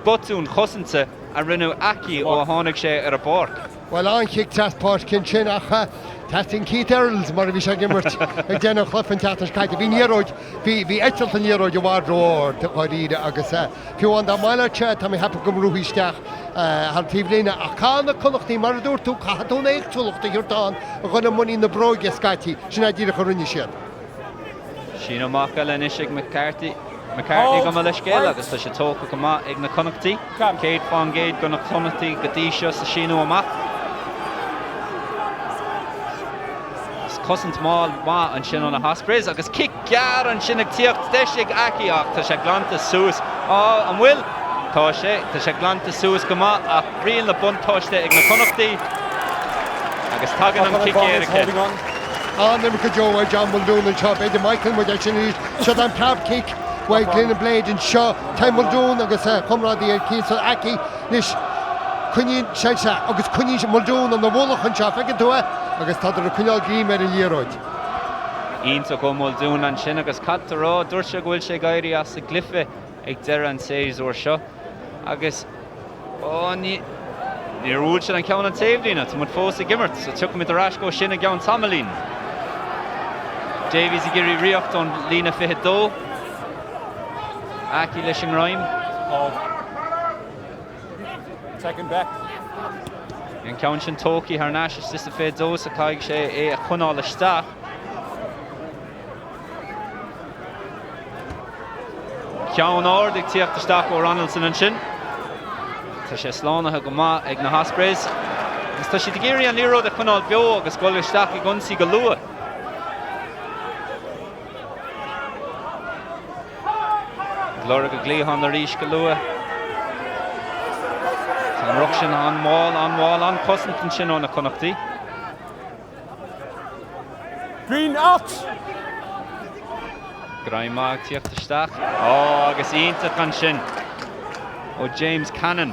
botún chosansa a rinne aici ó tháinig sé ar a bord. Well an chick taspát cin sin ach testing Keith Earls mar bhí se gimmert ag déanana chlufann teachtas caiite. Bhí níróid bhí eitilta níróid a bhhar róir áíide agus fiúán dá maiile tá mé hepa gom rúhíisteach tíomhlína a cána Connachtaí mar a dúir tú chaún éagtúlaachta hiúrtáin a chuna muí na bróige scaití sin a ddíra chu rinne siad. Sin amach eile inis ag McCarthy go leis céile agus tá sé tócha go ag na Connachtaí. Céad fáin géad go na Connachtaí go dtí seo sa sinú amach. Cosint máil má an sin na Ospreys agus kick gear an sin ag tíocht deis ag aici ach tá sé glanta sús. An bhfuil tá sé glanta sús go má ach rion na buntáiste ag na Connachtaí agus tagan an kick éirice. Nimmer go Joe John Muldoon an seo beidir Michael mu sin seo an crab kick Waid Glynn Blade an seo Time Muldoon agus chumrádaí ar cí aici níos chuinín sé agus chuiní Muldoon an na bhlach an seo feice tú agus tá ar a chuineáil Gaillimhe ar a léróid. Ínta go Muldoon an sin agus cadtarrá dúir se bhfuil sé gaiirí as sa glyfe ag deire an 6 uair seo agus ní bhúil se an ceann an taobhlína tá mud fós a gimmert so tucha mit arás go sin a gceann tamlín. Davies i géirí riocht an lína 22. Aici leis an ráim. Second back. An ceann sin tócaí thar náis is a fé dós a caiig sé é a chunáil isteach. Ceann ard ag tíocht isteach ó Ronaldson an sin. Tá sé slánathe go maith ag na Ospreys. Agus tá si de géirí an líróid a chunáil beo agus gcuil isteach i gconsaí go luath. Glóra go glíochán ar ríis go luath. An ruch sin an máil an cosint an sin ó na Connachtaí. Green out. Graim mag tíocht isteach. Agus ionta an sin ó James Cannon.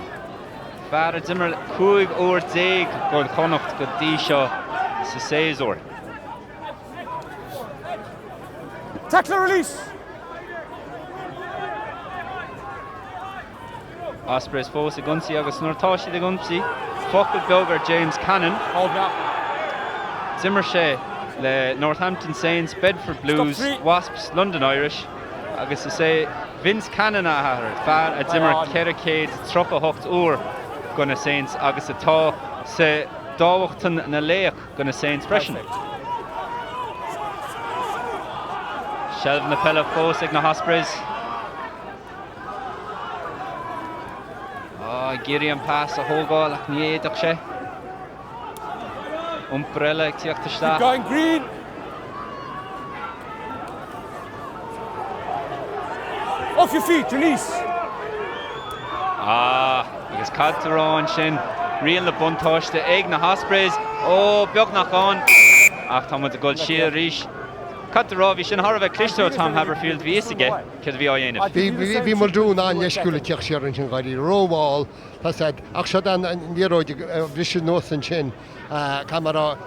Fear a dimmer 5 uair 10 go Connacht go dtí seo sa 6 uair. Tackler release. Ospreys fós a gunsaí agus nuairtá siad a gunsaí. Focail beagar James Cannon. Hold now. Zimmer sé le Northampton Saints, Bedford Blues, Wasps, London Irish. Agus is é Vince Cannon a haar fear a Zimmer Kerricade tropa hocht uair gona Saints agus atá sa dáhachtan na léach gona Saints freisin. Shelf na pella fós ag na Ospreys. Géirí an pass a thógáil ach ní éadach sé. Umpar ag tíocht isteach. Going green. Off your feet, release. Agus cadtarrá an sin Rian le buntáiste ag na Ospreys. Ó, beag nach an. Ach, tá mu a goil siar ríis. Cut the Ravi sin Harvey Clisto Tom Haberfield Viesige, Kid Ha'oine. Bhí Muldoon an yeisciúla teach siar an sin gáidí róháil, tá said, ach se an níróid bhrísú nós an sin, camera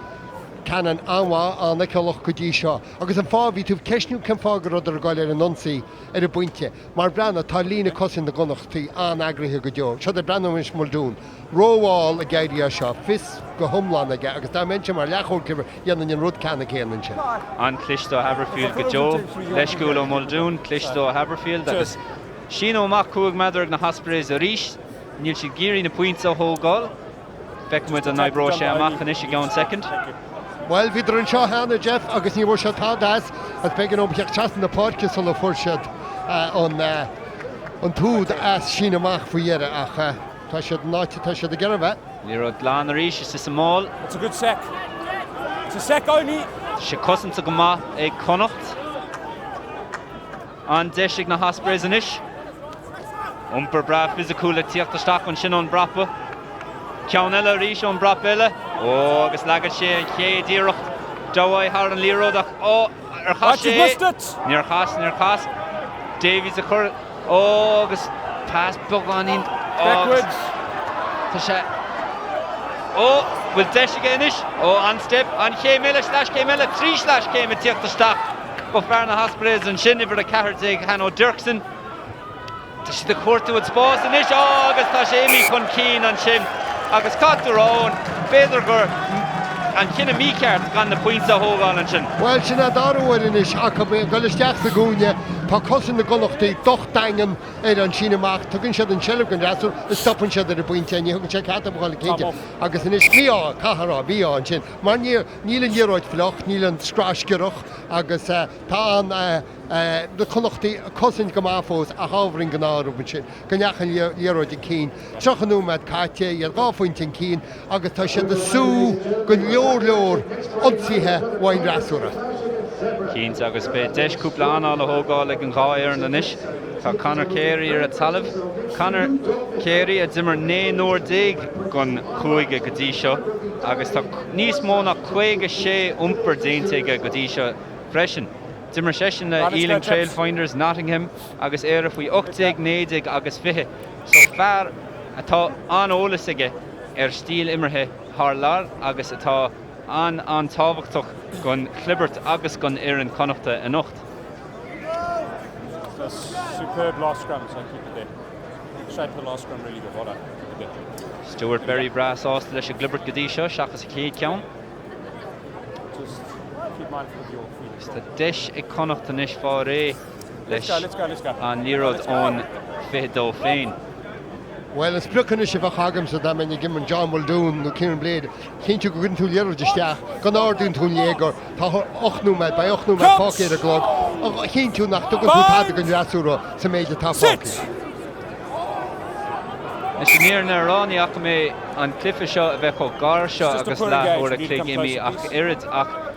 canan anha an ceolach go dtí seo. Agus an fábhí túh ceisniú cin fágur ar gáil ar an nonsaí ar a buinte, mar brenn tá lína cosin na Connachtaí an agrithe go deo. Seo de brenn is Muldoon. Róháil a gaiidí seo, fis go thomláin aige, agus tá mente mar leachúil cibir dhéanaan an rud canna céanaan sin. An Clisto Haberfield go deo, leisciúil ó Muldoon, Clisto Haberfield, agus sin óach cúig meadar na Ospreys a ríis, níl si géirí na points ó thógáil, feic muid an naibbró sé amach an is go an second. Well, bhí an seo hána Jeff agus ní bhór se tádas as began ó beag chat na podcast ó le fórsead an túd as sin amach faoiare ach tá siad náte tá siad a garbheith. Líró glán a ríis is small. It's a good sec. It's a sec only. Se cosanta go maith ag Connacht. An deisig na Ospreys an ish. Umper bra physicúla tíochtasteach an sin an brapa. Ceann eile ríis an brap eile. Ó, agus lagad sé an ché díireach dáhaid thar an líródach. Ó, ar chas sé. Níor chas. Davies a chur. Ó, agus pass bug an in. Backwards. Tá sé. Ó, bhfuil deisig an ish. Ó, an step, an ché meile slash ché meile, 3 slash ché me tíochtasteach. Go fear na Ospreys an sin ibre a ceart ag Hanno Dirksen. Tá si de cuairtú an spás an ish. Ó, agus tá sé imi chun cín an sin. Agus Chathair ón, féidir gur an cinna míceart gan na points a thógáil an sin. Well, sin a darúin is ach go isteach sa gúne, tá cosin na Connachtaí dochdaingan ar an sin amach, tugann siad an seileh gan rasúr, is stoppan siad ar a buinte, ní thugann sé chat bháil céide. Agus in is bíá, Chathair bíá an sin. Mar níl an díróid floch, níl an scrásciroch, agus tá an na Connachtaí cosin go máfós a hábhring gan áú an sin, gannechan díróid a cín. Trochanú meid caite, iad gáfuintin cín, agus tá siad a sú go leor ontsaithe bhain rasúra. Cíns agus be deis cúpla anáil a thógáil ag an gháir an ish. Tá Conor Carey ar a talamh. Conor Carey a dimmer 9 gon Cúige go dtí seo, agus tá níos mó na 56 umper déinteige go dtí seo freisin. Dimmer session na Ealing Trailfinders Nottingham, agus éire faoi 8 9 agus 20. So fear atá anolalas aige ar stíl immerthe thar lár, agus atá an tábhachtach gon Clibbert agus gon Éireann Connachta a nocht. It's a superb last scrum, so keep it there. Shape of the last scrum really good. Well done. Keep it there. Stuart Berry brass ásta leis a Clibbert go dtí seo, seachas a chéad ceann. Just keep mindful of your feet. Is tá deis ag Connacht an ish fá ré leis Let's go. an líród ón 22 féin. Well, it's plucking is if a hagam so that many given John Muldoon, no Kieran Blade, can't you go into the other just gone ordin to Jaeger, Ochnum by Ochnum pocket a glove, can't you not to go to Patagon Rasuro to make the top pocket. Is near na Rani ach me an cliffe seo a bheith ó gar seo agus láthóir a clic imi ach irid ach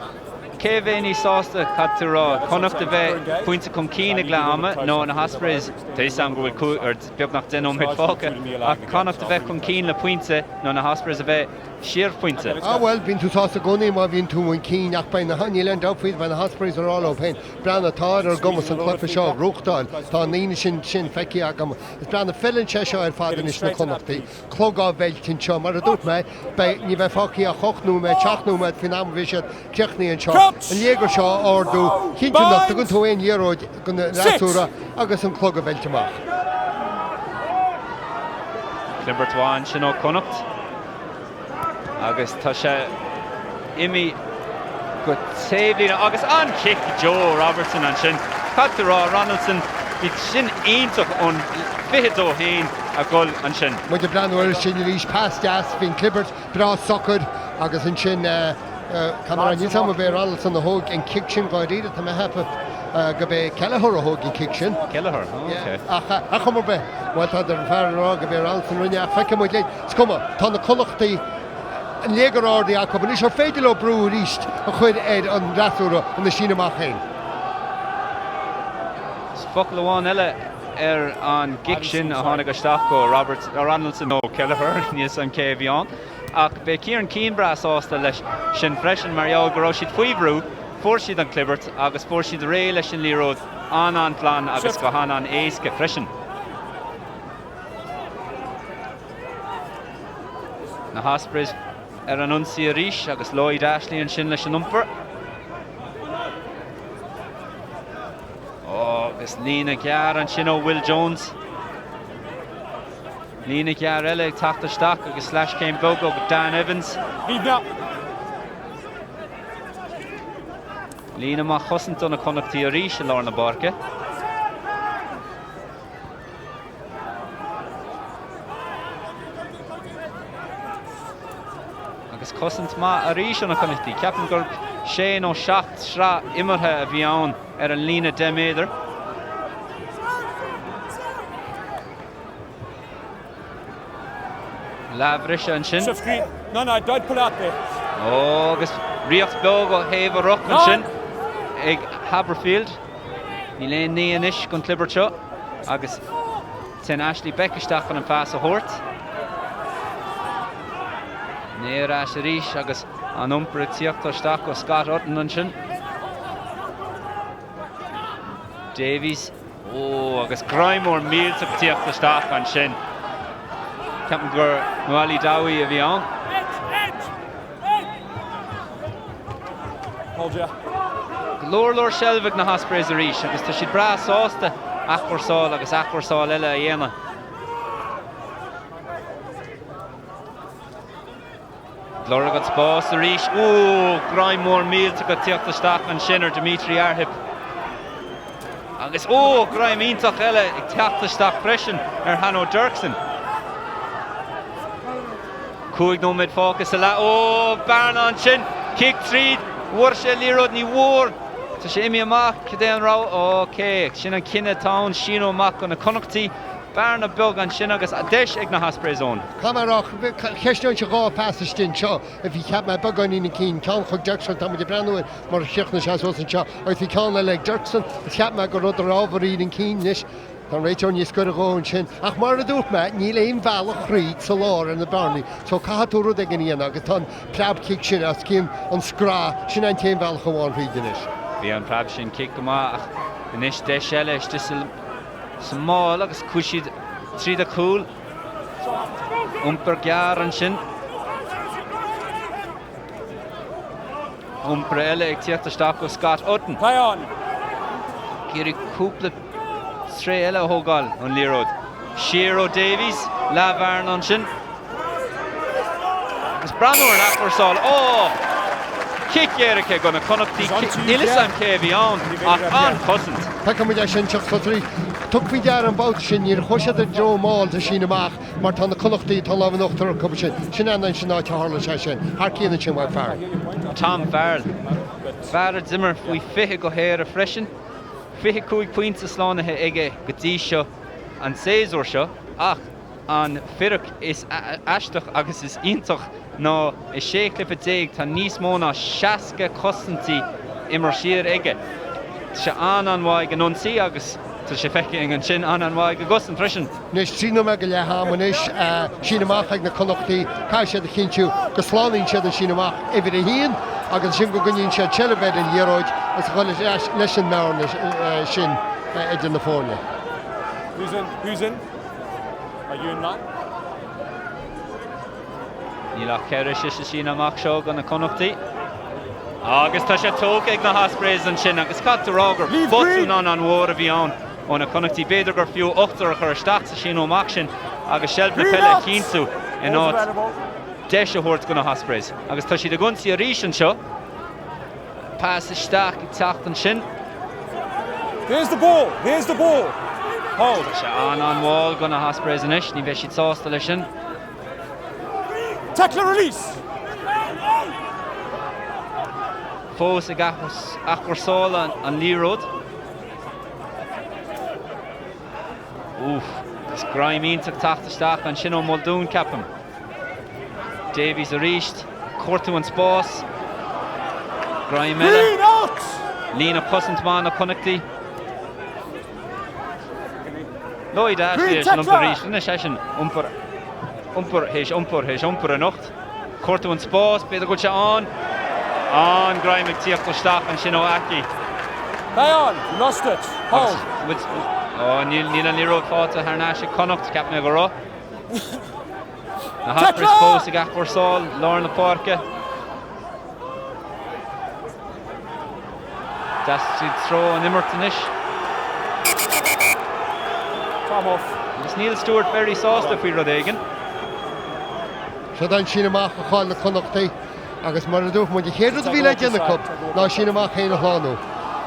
Céhhéní sásta Chathair Connacht a bheith pointe chun cína gláama nó na Ospreys tééis sam go bhfuil ar beagnach denóm head fáca ach Connacht a bheith chun cín le pointe nó na Ospreys a bheith siar pointe. Well, been to sásta goni má bhín tú an cín ach bain na haníil an dopfuid when the Ospreys are all open. Brenna táir ar gomas an cliffe seo ruchtáil tá níine sin feici agam. Is brenna fellin sé seo ar fádan is na Connachtaí. Clogá bheiltin seo mar a dút me ní bheith fáci a chochnú me teachnú me fin am bhisiad ceachnaí an seo. An Jaeger seo orú cinnte nach tugann tú éon díróid gon rasúra agus an clog a bheilteach. Clibbert bháin sin ó Connacht agus tá sé imi go taobhlína agus an kick Joe Robertson an sin Chathair Ronaldson bhí sin aontoch ón 22 féin a gol an sin. Mu de breanúir sin rís pass deas hín Clibbert bra soccer agus an sin Cameron ní sam be Ronaldson na hóg an kick sin gáiríide tá me hepa go be Chathair a hóg an kick sin. Chathair, okay. A chumar be, bhil tá ar fearrá go be Ronaldson rinne a feice mu léid. Scuma, tá na Connachtaí an légar ádaí a cuppa, is ar féidir le brú ríist a chuid an rasúra an na sin amach chéin. Focail amháin eile an Giction a Honega Stafko, Robert Ronaldson, no Kelleher, Niels and Kevion. Ach, be Kieran Keenbrass Osta leis sin freisin Mario Groshid Fuivrú, Forshid an Clibbert, agus Forshid Ray leis sin Lírod an plan agus Gohan an Eiske freisin. Na Ospreys an unsi a ríis agus Lloyd Ashley an sin leis an umper. Agus Lína Gear an sin ó Will Jones. Lína Gear eile ag tafta staach agus slash céim go Dan Evans. Lína má chosint donna Connachtí a ríis a Lorna Barca. Agus cosint má a ríis anna Connachtí. Ceapan gur sé ó seacht sra imirthe a bhí ann an Lína Deméidir. Lavrisha and sin. No, don't pull out there. Oh, agus riocht bog o hef o rock an sin. Ag Haberfield. Ní lein ní anish gon Clibbercho. Agus ten Ashley Beckestach an fas a hort. Near Ash Rish agus an umpre tíocht o stach o Scott Otten an sin. Davies. Oh, agus Graimor Meals of tíocht o stach an sin. Captain Gur Noali Dowie a bhí an. Hold ya. Lor Shelvig na Ospreys a ríis, agus tá siad bra sásta achwarsáil agus achwarsáil eile a dhéana. Glór agad spás a ríis. Graimór mílte go tíocht isteach an sin Dimitri Arhip. Agus Graim ítach eile ag tíocht isteach freisin Hanno Dirksen. Cúig nó mid focus a le. Barn an sin. Kick tríd. War sé Lírod ní war. Tá sé imi amach cé an rá. Okay, sin an cinenne town sin amach go na Connachtí. Barn a bug an sin agus a deis ag na Ospreys ón. Camarach, cheistún se gá pásastin seo, a bhí ceap me bug an ina cín, cean chug Dirksen tá de brenúin mar siachna seas an seo, agus bhí ceanna le Dirksen, ceap me go rud ar ábharí in cín nis. Tá réiteón níos go a gáin sin. Ach mar a dúirt me, ní léon bhealach chríd sa lár in na barnaí, so cathúrú ag an íana agus tá preab kick sin as cím an scrá sin an téim bhealach amháin chríd inis. Bhí an preab sin kick go má ach inis de seile is sa máil agus cúisiad tríd a cúil. Umper gear an sin. Umper eile ag tíocht isteach go Scott Otten. Play on. Círi cúpla Sre eile hógáil an Lírod. Shiro Davies, Lavarn an sin. Agus Branor an achwarsáil. Kick éirice go na Connachtí. Nílis am cé bhí an ach an cosint. Tá go muide sin teach sa trí. Tuc bhí dear an bát sin níor chuisiad a dro máil a sin amach, mar tá na Connachtí tá lá nachtar cub sin. Sin an sin áit hála se sin. Har cíanna sin bhar fear. Tom Farrell. Farrell Zimmer faoi fiche go héir a freisin. Fiche cúig pointe slánathe ige go dtí seo an séasúir seo, ach an firach is aisteach agus is iontoch ná is sé clifa déag tá níos mó ná 60 cosintí imar siar ige. Tá sé anhaig an nonsaí agus tá sé feice an sin anhaig a gus an freisin. Nes trína me go le hamanais sin amach ag na Connachtí, cai sé a chinú go sláín siad an sin amach ifir a híon, agus sin go gníonn siad telebed in Líróid is chuil leis an mena sin idir na fórne. Who's in? Are you in that? Ní lech ceir sé sin amach seo gan na Connachtí. Agus tá sé tóg ag na Ospreys an sin agus cat rágur botún an mhór a bhí an ó na Connachtí beidir gur fiú 8 a chur isteach sa sin óach sin agus seilbri peile cínú in áit deis a thuirt go na Ospreys. Agus tá siad a gunsaí a ríis an seo. Pass isteach ag teacht an sin. Here's the ball. Hold. Se an bháil go na Ospreys inis, ní bheith siad sásta lei sin. Tackle release. Fós ag achwarsáil an Lírod. Is Graimíntaach tacht isteach an sin ó Muldoon capam. Davies a ríist, cuirtú an spás. Graim eile. Lína cosint má na Connachtí. Lloyd Ashley is an umpar in a session. Umpar anocht. Corto and Spos, Beidh go on. On Grime McTeach Staff and Shino Aki. Hang on, lost it. Hold. Neil and Nero fought to Harnash Connacht, Captain Agoro. The Ospreys post to Gachor Sol, Lauren Laporca. That's to throw an Immertonish. Tom off. It's Neil Stewart very sauced if we Rodegan. So then Shinamach call the Connacht. Agus mar dúch mu chéad a bhí le déanana cup ná sin amach chéanana hláánú.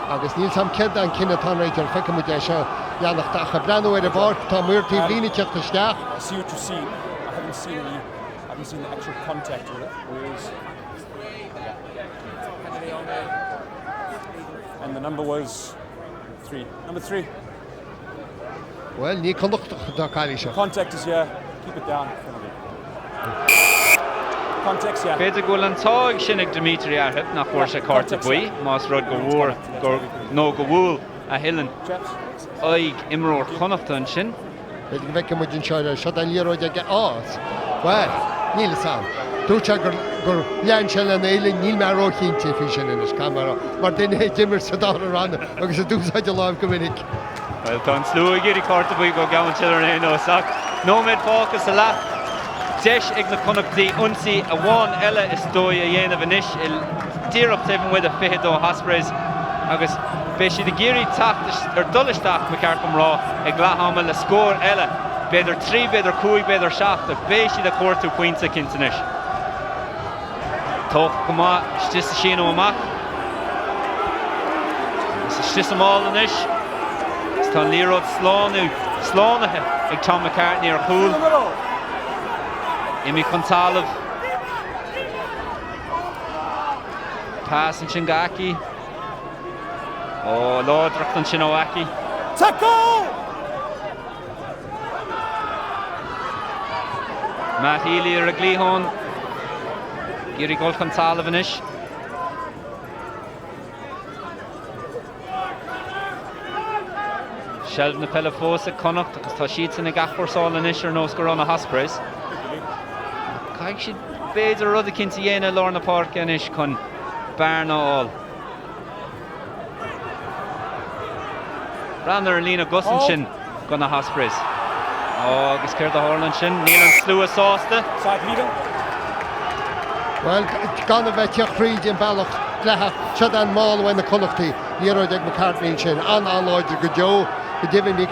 Agus níl sam céad an cinenne tan réidir fecha mu seo leannach a breanú ar a bhar tá muirtaí lína teach isteach. I see what you're seeing. I haven't seen the actual contact with it. And the number was 3. Number 3. Well, ní Connacht dá caiili seo. Contact is here. Keep it down. Context, yeah. Beidh go an táig sinnig Dimitri Arhip nach chuir sé carta buí, más rud go bhúil a hillan oig imróir Connacht an sin. Beidh go bheice muid an seoir seo an líróid a ás. Well, níl sam. Dúte gur lean se an éile níl mar róchéinte fi sin in is camera. Mar duine dimmer sa dá ran agus a dúsáid a láimh go minic. Well, tá an slú a géirí carta buí go gaman tiidir an éon ósach. Nóméid fácas a leat. Deis ag na Connachtí unsaí a bháin eile is dói a dhéanamh inis il tíreacht even with a fiche do Ospreys agus bé siad a géirí tacht ar dulisteach me cearcum rá ag ghlathama le scór eile beidir 3, beidir 5, beidir 7 bé siad a cuairtú pointe cintanis. Tóch go má stis a sin ó amach. Is a stis amáil inis. Is tá líród slánathe ag Tom McCartney ar chúl. Imi Contalov. Pass and Chingaki. Oh, Lord Ruckton Chinoaki. Tackle! Matt Healy or a Glihon. Giri Gold Contalov inish. Sheldon the Pelafosa Connacht because Tasheets in a Gachor Sol inish or no score on a Ospreys. Caig siad beidir rud a cinnta dhéanamh Lorna Park inis chun bearna all. Brannar Lína Gussin sin go na Ospreys. Agus céir do Harlan sin, níl an slú a sásta. Side leader. Well, gan a bheith teachríd in bailach letha siad an máil bhain na Connachtí níróid ag McCartney sin an láidir go deo go dibhinic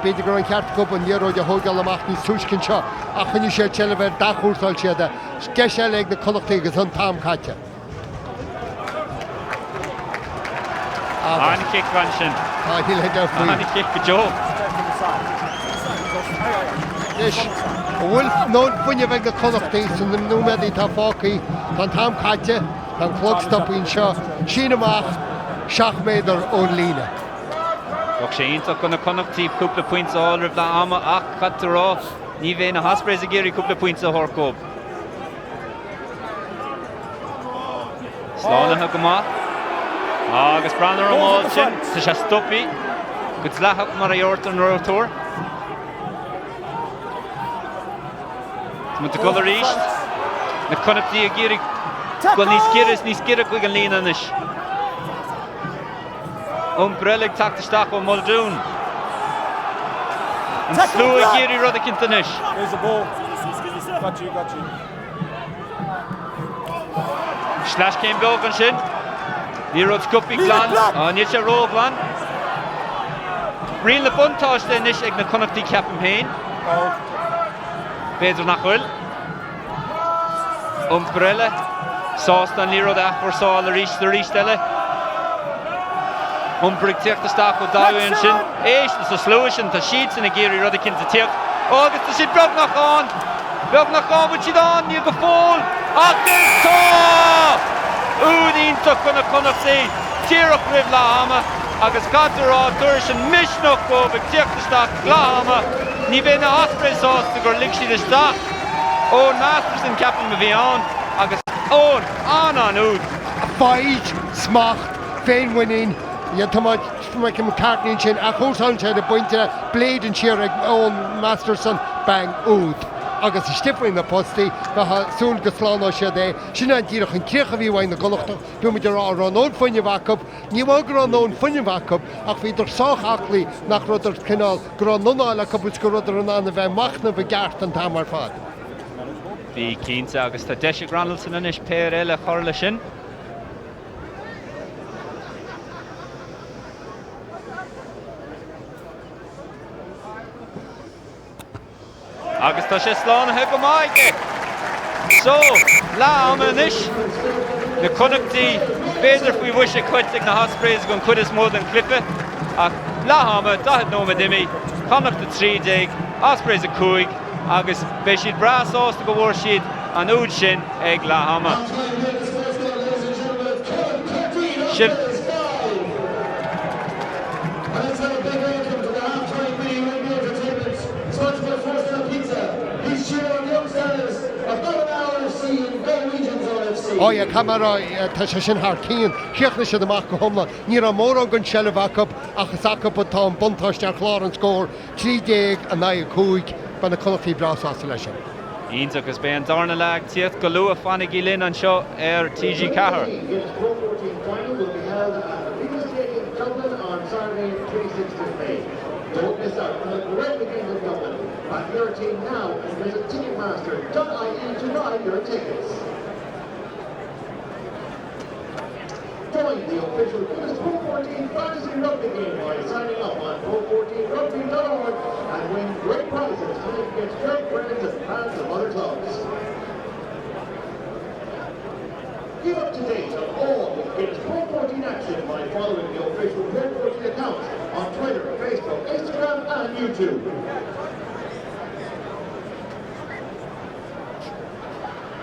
beidir gur an ceart cup an níróid a thógáil amach ní túiscin seo a chuine sé teile bheith dachúrtáil siad a sceis eile ag na Connachtí agus an tam caite. An kick van sin. Níl head ar faoi. An kick go deo. Yes, bhfuil nó buine bheith na Connachtí san na nóméadaí tá fácaí tá tam caite tá clog stoppaín seo sin amach 7 méadar ón lína. Och sé ionach go na Connachtí cúpla pointe áil ribh le ama ach chatte rá ní bheith na Ospreys a géirí cúpla pointe a thorcób. Slánathe go maith. Agus Brannar amáil sin sa sé stoppaí go tleathach mar a dheort an rotóir. Mu a golar ríist na Connachtí a géirí go níos gira chuig an lína inis. Brelig tactisteach ó Muldoon. An slú a géirí rud a cinnta inis. There's a ball. Got you. Slash céim beag an sin. Ní rud scupi glan. Níl sé ró glan. Rion le buntáiste inis ag na Connachtí ceapam féin. Beidir nach bhfuil. Brille. Sásta an lírod achar sáil a ríist eile. Umprig teachtasteach ó dáhain sin. Éis na slúis sin tá siad sin a géirí rud a cinnta teach. Agus tá siad beag nach an. Beag nach an bud siad an níl go fóil. Ach is tá! Údíntaach go na Connachtí. Tíreach ribh le ama. Agus gatará dúir sin misneach go bheith teachtasteach le ama. Ní bheith na Ospreys ásta gur lig siad isteach. Ón Masterson ceapam a bhí an. Agus ón an úd. Beidh, smacht, féin winning, Ja, Thomas, mae cym cartnin sy'n achos hon sy'n y bwynt blade yn siar ag Owen Masterson bang wd. Agus y stifwyn na posti, fe ha sŵl gyslán o sy'n de. Sy'n yn dirach yn crech a fi wain na Connacht, dwi'n mynd i'r ran o'n ffynnu facab, ni wag ran o'n ffynnu facab, ac fi dyr soch acli nach rod yr cynnal, gron nhw'n ala cybwys gyrod yr yna fe machna fe gart yn tam ar ffad. Bhí cínta agus tá deise granal san inis péir eile chorla sin. Agus tá sé slánathe go maige. So, lá am inis, na Connachtí féidir faoi bhuise chuitigh na Ospreys gon chud is mód an clippe. Ach lá ama, dahead nóma dimi, Connacht a 30, Ospreys a 5, agus be siad bras ásta go bhór siad an úd sin ag lá ama. O ie, camera, ta sé sin haar cían, chiachna sydd amach go homla, nír a mór gan sele facab, achas acab o tám buntáist ar chlár an scór, 30 a 9 ban na Connachtí bras as lei sin. Íns agus be an darna lag tíocht go luath fannig í linn an seo TG Chathair. Guinness PRO14 final will be held at the Beidh Stadium, Dublin on Saturday, 26th of May. Don't miss out on a great weekend in Dublin. Back your team now and visit Ticketmaster.ie to buy your tickets. Join the official Guinness PRO14 fantasy rugby game by signing up on pro14rugby.org and win great prizes playing against great friends and fans of other clubs. Keep up to date on all the Guinness PRO14 action by following the official PRO14 accounts on Twitter, Facebook, Instagram and YouTube.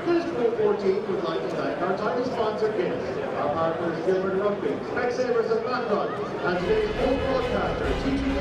Guinness PRO14 would like to thank our title sponsor Guinness, our partners Gaillimhe Rugby, Specsavers and Macron, and today's home broadcaster, TG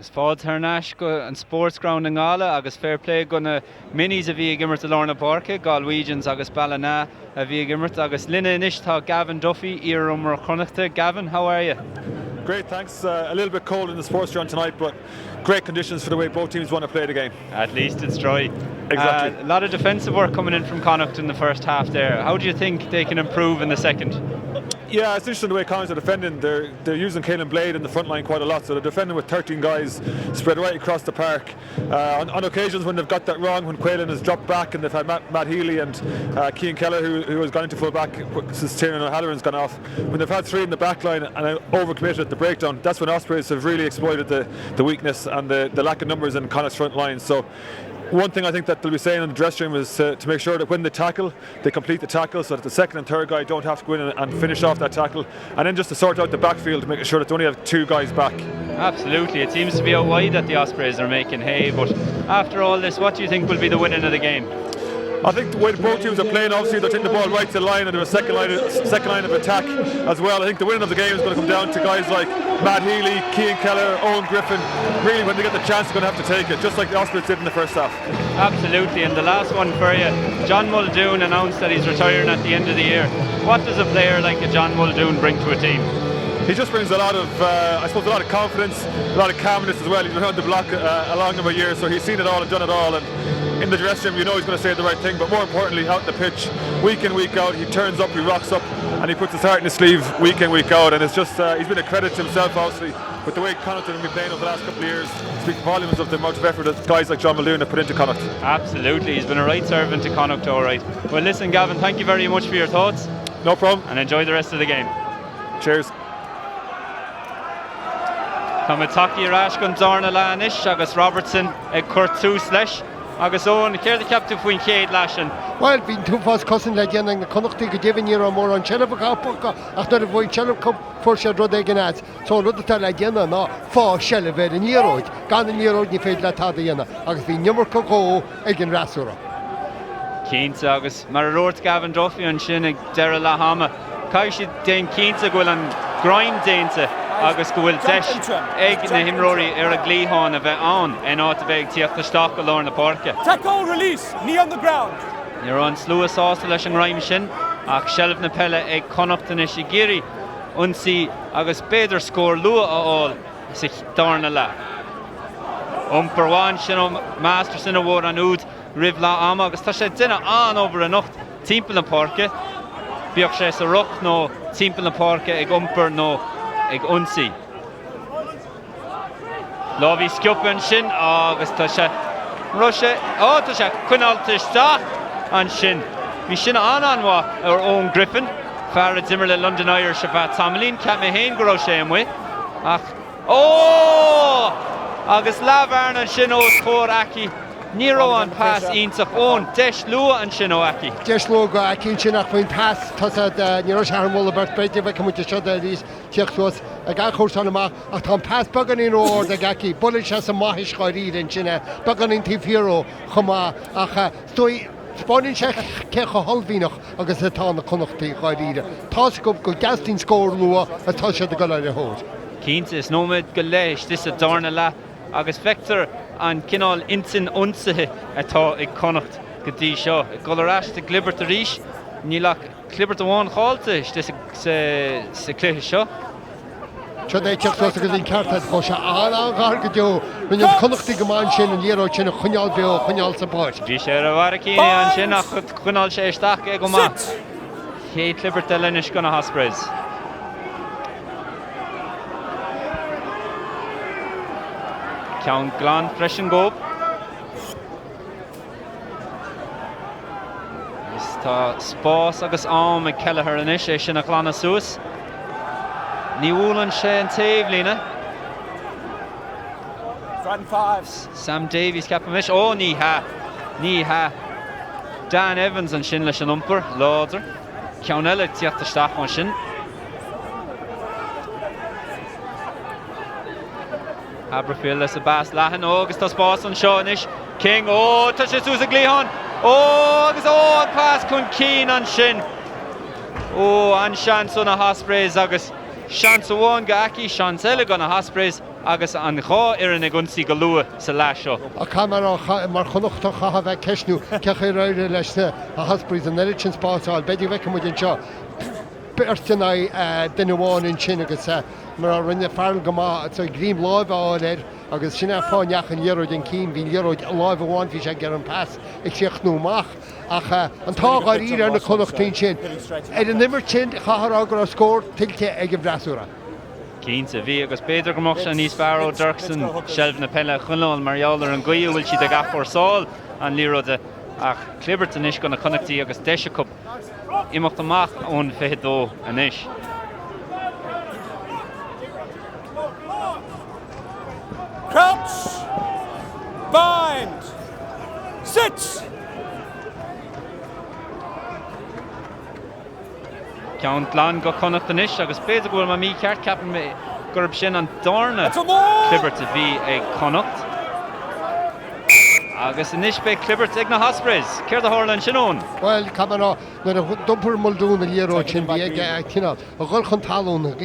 Agus fád Tharnash go an Sportsground in Gala, agus fair play gonna minis a bhí gimmert a Lorna Parke, Galwegians agus Ballina a bhí gimmert, agus Linna Nishtá Gavin Duffy, Iarumar Connacht. Gavin, how are you? Great, thanks. A little bit cold in the Sportsground tonight, but great conditions for the way both teams want to play the game. At least it's dry. Exactly. A lot of defensive work coming in from Connacht in the first half there. How do you think they can improve in the second? Yeah, it's interesting the way Connacht are defending. They're using Caelan Blade in the front line quite a lot, so they're defending with 13 guys spread right across the park. On occasions when they've got that wrong, when Caelan has dropped back and they've had Matt Healy and Cian Keller who has gone into full back since Tiernan O'Halloran's gone off, when they've had three in the back line and overcommitted at the breakdown, that's when Ospreys have really exploited the weakness and the lack of numbers in Connacht's front line. So one thing I think that they'll be saying in the dressing room is to make sure that when they tackle, they complete the tackle so that the second and third guy don't have to go in and finish off that tackle, and then just to sort out the backfield, making sure that they only have two guys back. Absolutely, it seems to be out wide that the Ospreys are making hay, but after all this, what do you think will be the winning of the game? I think the way the both teams are playing, obviously they're taking the ball right to the line and there's a second line of attack as well. I think the winning of the game is going to come down to guys like Matt Healy, Cian Keller, Owen Griffin. Really, when they get the chance, they're going to have to take it, just like the Ospreys did in the first half. Absolutely, and the last one for you, John Muldoon announced that he's retiring at the end of the year. What does a player like a John Muldoon bring to a team? He just brings a lot of, I suppose, a lot of confidence, a lot of calmness as well. He's been on the block a long number of years, so he's seen it all and done it all. And in the dressing room, you know he's going to say the right thing, but more importantly, out on the pitch, week in, week out, he turns up, he rocks up, and he puts his heart in his sleeve week in, week out. And it's just, he's been a credit to himself, obviously, with the way Connacht have been playing over the last couple of years. Speak volumes of the amount of effort that guys like John Muldoon have put into Connacht. Absolutely, he's been a right servant to Connacht, all right. Well, listen, Gavin, thank you very much for your thoughts. No problem. And enjoy the rest of the game. Cheers. Tá Mataki Rash gon Dorna Lanish, agus Robertson ag Curtú Slesh, agus Owen, céir the captain faoin chéad leishin. Well, bhín tú fás cosan le déanana na Connachtaí go déobhain ar mór an Channel Cup ach nar a bhfuil Channel Cup fuair sé rud ag an ads. So rud atá le déanana ná fá seile bheith an íróid, gan an íróid ní féad le tá dhéanana, agus bhí nimar go ag an rasúra. Cínta agus mar a roirt Gavin Duffy an sin ag deire le hama. Cai si déan cínta go bhfuil an grind déanta agus go bhfuil deis ag na himróí ar a glíháin a bheith an áit a bheith tíocht isteach go Lorna Parke. Tackle release, knee on the ground. Níor an slua sásta leis an raim sin ach shelf na pelle ag Connacht is i géirí unsaí agus beidir scór lua áil sa Dorna le. Umperháin sin Master sin a bhór an úd ribh le ama agus tá sé duine an over a nocht timpeall na Parke. Bíoh sé sa roch nó timpeall na Parke ag umper nó ag unsaí. Láhí sciupan sin agus tá sé Russia, tá sé cuineálta isteach an sin. Bhí sin anhá ar Owen Griffin, fear a dimmer le London Irish a bheith tamlín, ceap mé héin go raibh sé an mhuí. Ach, agus labharn an sin ó chóir aici. Níró an pass ionach ón, deis lua an sin ó aici. Deis lua go aici sin ach faoin pass tá níró sé ar móla bert beidir bheith cumúte seo a rís tíochtúas ag achúrsan amach ach tá pass bagan in óir ag aici, bulir sé sa maithis choiríd an sinne, bagan in tífhíró chumá ach stoi Spáinn sé cecha halbhínach agus atá na Connachtaí choiríide. Tá go gastín scór lua a tá sé go leir a hóid. Cínta is nóid go leis dis a Dorna le agus vector an cinál intin unsathe atá ag Connacht go dtí seo. Go leis de glibert a ríis, ní lech clibert amháin cháilta dis sa cluiche seo. Seo é teachtas agus on ceartad go se angar go deo rinne Connachtaí go máin sin an líróid sin a chuneál beo chuneál sa páid. Bhí sé ar a bhhar cíine an sin ach chuneál sé isteach ag go má. Chéad clibert a lenis go na Ospreys. Ceann glán freisin góib. Is tá spás agus am ag Kelleher inis é sin a glán a suas. Ní bhúlann sé an taobh lína. Front fives. Sam Davies ceap amis. Ní ha. Dan Evans an sin leis an umper, láidir. Ceann eile tíocht isteach an sin. Haberfield leis a bás leathan agus tá spás an seo inis. King, tá sé sús a glíháin. Agus an pass chun Keane an sin. An seans na Ospreys agus seans amháin go aici, seans eile go na Ospreys agus an chá ar an gunsaí go lua sa leis seo. A camera mar Connacht a bheith ceisnú cecha réire leis na Ospreys an Ericsson Sportsground Beidh bheith mu an seo. Bertna den bháin in sin agus mar rinne fearil go má a grím láimh áir agus sinna fáineach an dhearúid an cín hín dhearúid láimh bháin hí sé gar an pass ag seachnúach ach an tágáir ír ar na Connachtaí sin. An nimmer sin chahar agur a scór tiltte ag an bhreasúra. Cínta bhí agus beidir gomach se níos fearó Dirksen seilbh na pelle chunán marall ar an Guinness bhfuil siad ag afar sáil an líróide ach clibert an isis go na Connachtaí agus deise cup imacht amach ón fehidó an isis. Crouch! Bind! Sit! Ceann glán go Connacht an isis agus beidir go bhfuil má mí ceart capan gurb sin an darna That's a more! clibert a bhí ag Connacht. Agus in isis be clibert ag na Ospreys, céir a hála an sinón. Well, camera nar a dumpur muldún a líróid sin bhí ag cinál a ghil chun talún a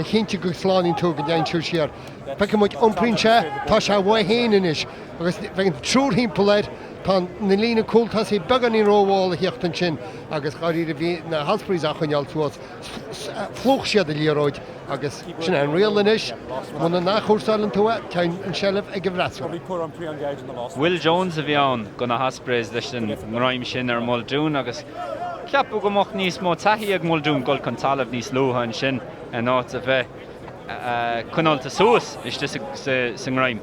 chénte go sláín tú go dein tú siar. Feice muid omprínse tá se bhhéin inis agus bheith trúr hín poleid tá na lína cúltas í began í róháil a hiochttan sin agus gáí a bhí na Ospreys a chuneal túas flúch siad a líróid agus sin an réal inis muna nachúsálan tú tein an sellh ag bhreasú. Probably put on pre-engage in the last Will Jones a bhí ann go na Ospreys leis an ngráim sin ar Muldoon agus ceapú go mocht níos mó taithí ag Muldoon gol chun talamh níos luútha an sin an áit a bheith cunálta suas iste sa ngráim.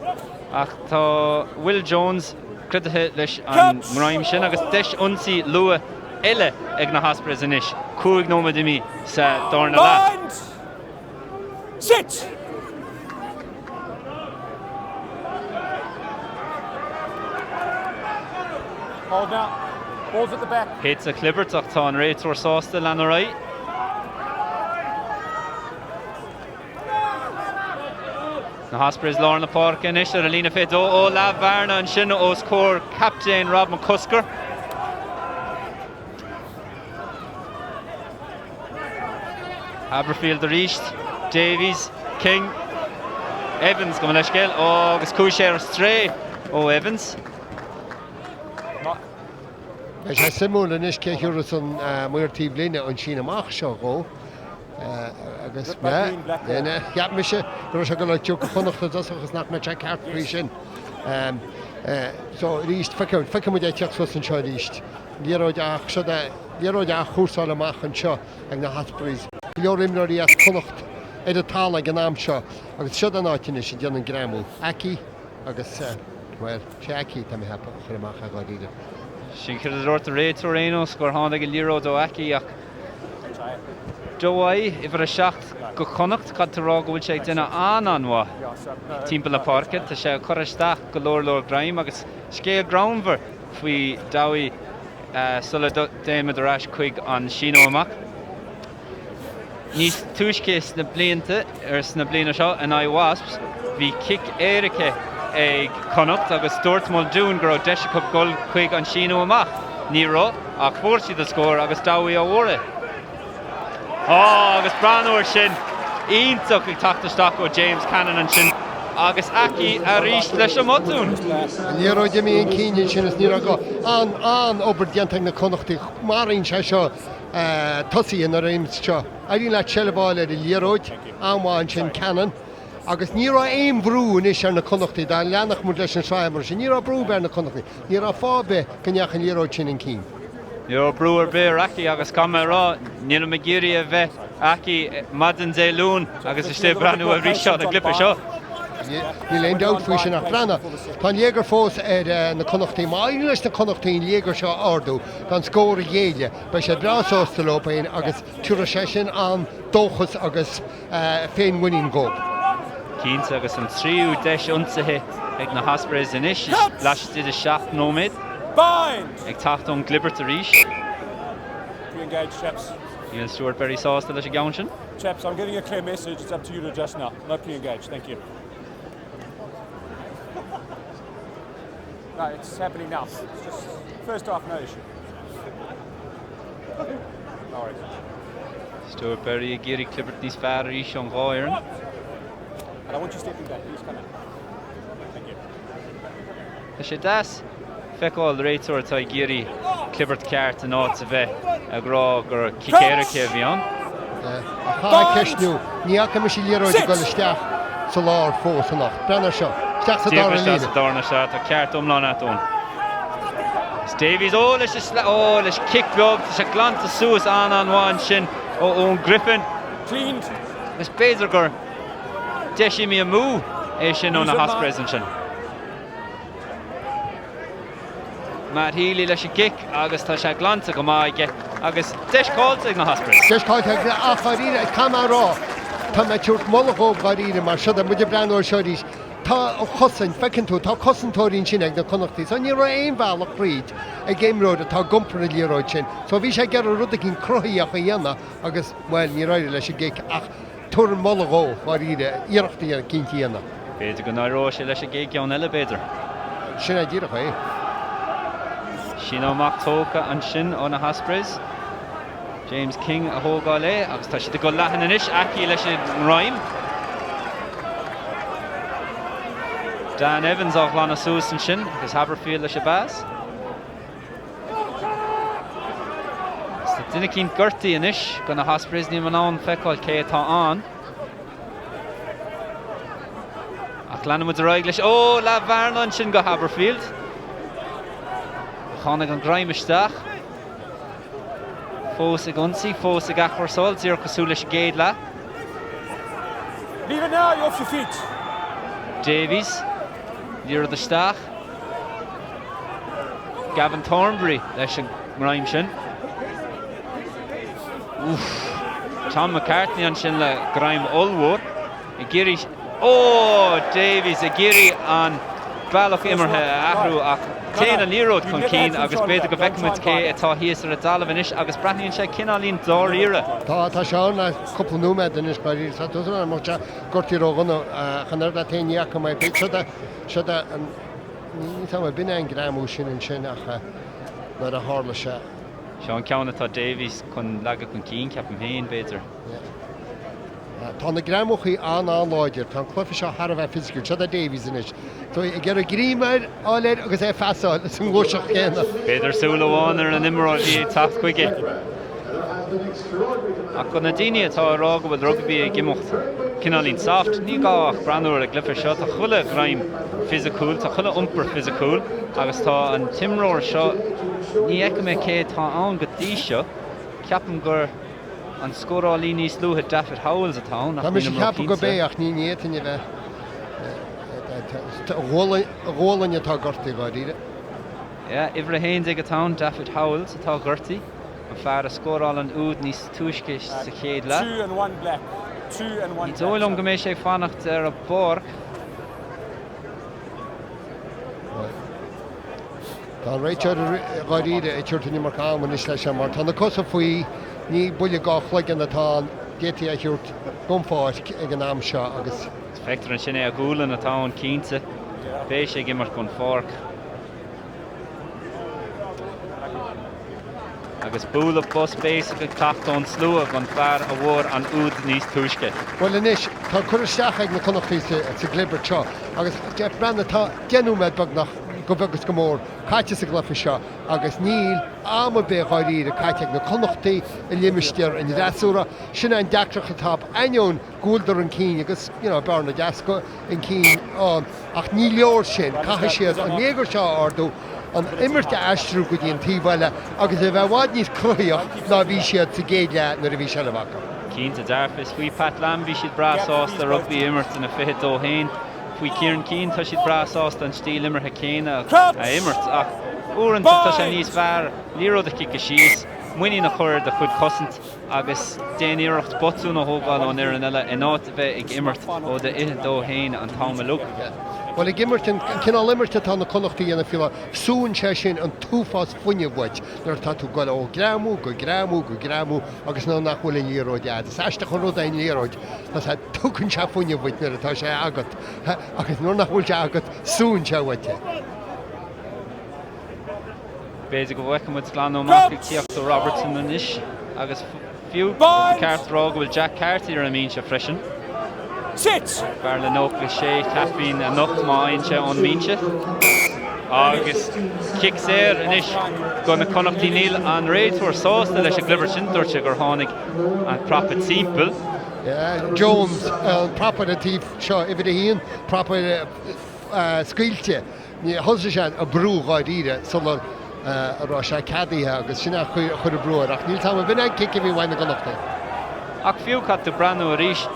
Ach tá Will Jones crudathe leis an ngráim sin agus deis ionsaí lua eile ag na Ospreys in isis. Cúig nómad imi sa darna lá. Bind! Sit! hold now. Ball's at the back. Hits a clibert ach tá an réitor sásta lean rai. Na Ospreys lár na park in isis ar a lína fé dó ó lá bharna an sin ó scór captain Rob McCusker. Aberfield the reached, Davies, King, Evans go leis céil agus Cúige ar stray ó Evans. Bheith sé simúla inis cé hiúra san muirtí bliana an sin amach seo go agus ceap me se gur se go le tuú Connacht agus nach me te ceartrí sin. So ríist feice mu é teach an seo ríist. Líróid ach chúsáil amach an seo ag na Ospreys. Leorimnaí as Connacht a tála an am seo agus siad an áitina sé dean an gramú. Aici agus well sé aici tá hepa chuir amach a gáíide. Sin chuir a dúirt a réitor éos gur tháinig go líróid ó aici ach dóhaid ifar a seacht go Connacht cad rá go bhfuil sé duine anhha timpeall le parcad tá sé choristeach go leor graim agus scéal groundmhar faoi dáhaí sulla déime de ráis chuig an síó amach. Nís túiscé na blianta sna bliana seo an Wasps bhí kick éirice ag Connacht agus dúirt Muldoon gur deise cup gol chuig an síó amach. Ní rá ach fuór siad a scór agus dáhaí á bhra. Agus Branúir sin ionach ag tachtasteach ó James Cannon an sin agus aici a ríist leis an Muldoon. Níróid mí an cíine sin is ní go an obair diaantaigh na Connachtaí maríonn sé seo tosaí in a réims seo. Aíonn le sellbáil ar i líróid amháin sin Cannon agus ní rá éon brún is ar na Connachtaí dá leannach mu leis an sráimar sin ní rá brú ar na Connachtaí. Ní rá fábe gneach an líróid sin an cín. Jo breúir bé aici agus camera níl me géirí a bheith aici madan dé lún agus istí breanú a bhrí seo a glipa seo. Ní leon dat faoi sin nach brana. Tá léagar fós ar na Connachtaí máin leis na Connachtaí léagar seo ardú gan scóir a dhéile bei sé brasásta lopéin agus túra sé sin an dóchas agus féin winning gob. Cínta agus an tríú deis ionsaithe ag na Ospreys in isis leistíad a seacht nóméid. Bind! Ag tachtón glibert a ríis. Pre-engage, chaps. Ian Stewart Berry sásta leis a gceann sin. Chaps, I'm getting a clear message. It's up to you to adjust now. No pre-engage. Thank you. No, it's happening now. It's just first half, no issue. No worries. Stewart Berry a géirí clibert níos fearr ríis an gáireann. And I want you stepping back, please come in. Thank you. She does. Feckall réiteúir tá géirí clibert ceart an áit a bheith a grá gur cicéire bhíán. Chá ceisnú, níach am sí léróid go isteach sa lár fós nach. Brenner seo, steach sa dána lína. Darna se tá ceart umláin atún. Davies, leis kick beag, tá sé glanta suas an bháin sin ó Griffin. Cleaned. Is Beidh gur deisi mí a mú é sin ó na Ospreys an sin. Matt Healy leis a kick agus tá sé glanta go maige agus deiscáilte na Ospreys. Deiscáilte a charíre camerará. Tá me túirt molachó garíre mar siad a muidir breanúir seoirís. Tá chosan fecinn tú, tá cosantóirín sin ag na Connachtaí. So ní ra éon bhealach príd ag géimróide tá gompar na líróid sin. So bhí sé gar rud cinn croí a chu dhéanana agus bhfuil ní raide leis a géic ach túr molachó garíre iarachtaí a cinnta dhéanana. Beidh go náró sé leis a géic an eile Beidh. Sin a ddíireach é. Sin amach tóca an sin ó na Ospreys. James King a thógáil é agus tá si go leathan inis aici leis an ráim. Dan Evans á chlána suas an sin agus Haberfield leis a bás. Duine cinn gortaí inis go na Ospreys ní man an feicáil cé atá an. Ach leanamid a roiig leis le bharna sin go Haberfield. Chánig an graim isteach. Fós ag unsaí, fós ag achharsáil, tíor cosú leis géad le. Leave it now, you're off your feet. Davies, líor the isteach. Gavin Thornbury leis an graim sin. Tom McCartney an sin le graim Ulwar. I géirí, Davies a géirí an bailach imirthe ahrú ach céan an líróid chun cín agus Beidh go bheicimid cé atá híos ar a dalamh inis agus breithníonn sé cinálín dáíire. Tá seán na cúpla núméid inis barír sa tú an máte gortaí róganna chanar a taíach go mai bit se ní tá bin an gramú sin an sin ach nar a hála se. Seán ceanna tá Davies chun lega chun cín ceap am héin Beidh. Tá na gramúchaí láidir, tá clufa seo Har bheith fisiciúil, se a Davies inis. Tá i ggéar a gríimeid áléir agus é feasáil san ggóiseach chéanana. Beidh súla bháin ar an imráidí tacht Cúige. Ach go na daine atá rá go bhfuil rugby ag gimocht cinálín soft, ní gáach breanúir a glyfa seo tá chuile graim fisiciúil, tá chuile iompar fisiciúil agus tá an timróir seo ní eice mé cé tá ann go dtí seo ceapam gur an scórálí níos luúthe David Howells atá. Tá mis ceappa go béach ní étainine bheith ghólainne tá gortaí gáíre. Ihre héin ag atá David Howells atá gortaí an fear a scórál an úd níos túisce sa chéad le. 2 and 1 black. 2 and 1 black. Dóilm go mééis sé fannacht ar a borg. Tá réitear gáíre i tuirtaí mar cáman is leis mar tá na cosa faoi ní buile gá chluigean atá gétaí a thuirt gomfáid ag an am seo agus. Feictar an sin é a gúlan atá an cínte, béis sé gimmar chun fork. Agus búla bus béis go tachtón slúa gan fear a bhór an úd níos túisce. Well inis, tá chuiristeach ag na Connachtaí sa glibert seo, agus Jeff Brenna tá genúméid bag nach go bhegus go mór caite sa glyfa seo, agus níl am a bé gáiríre caite ag na Connachtaí i liimistear in rasúra, sinna an deactrach atá aineoin gúildar an cín agus bear na deasco an cín an ach ní leor sin, caithe siad an négur seo ardú an imirte aistrú go dtíon tíbhaile agus a bheith bhád níos cruíoch ná bhí siad sa géad le nar a bhí se le bhacha. Cínta dearfas, faoi Pat Lam bhí siad brasásta rugby imirt in a fiche dó héin. Faoi Kieran Keane tá siad brasásta an stíl imirthe céine a imirt ach uairn tá sé níos fearr líróid a cice síos, muoine na chuir de chud cosint agus déanaíireacht botú na thógáil an ar an eile in áit bheith ag imirt ó de ihe dó héin an táma lug. Well ag imirt cinál imirte tá na Connachtaí ana fiúla súin sé sin an túfás fuine bhaid nar tá tú goil ó gramú agus ná nach bhfuil líróid ad. Is eiste chu rud ein líróid tá sé tucann se fuine bhaid nar atá sé agat agus nó nach bhfuil se agat súin se bhaite. Béidir go bhhaicimid glan ó máach tíocht ó Robertson an isis agus fiú ceart rá go bhfuil Jack Carty ar a mín se freisin. Ní dóil an go mé sé fanacht ar a borg. Agus Beidh go bhhaicimid glan ó máach tíocht ó Robertson an isis agus fiú ceart rá go bhfuil Jack Carty ar a mín se freisin. Ní dóil an go mé sé fanacht ar a borg. Agus fiú ceart rá go bhfuil Jack Carty ar a mín se freisin. Sit! Barla Nógla sé tapín a nocht má inse ón mínse. Agus Chathair inis gona Connacht níl an réitúir sásta leis a glibar sin dúirte gur tháinig an propa timpeall. Jones proper tíh seo i bhí híon proper scuilte. Ní thosa sé a brúáid ire sular ará sé cadíthe agus sinna chur a brúir ach níl tá bhína cici bhí bhaine Connachta. Ach fiú cat do breanú a ríis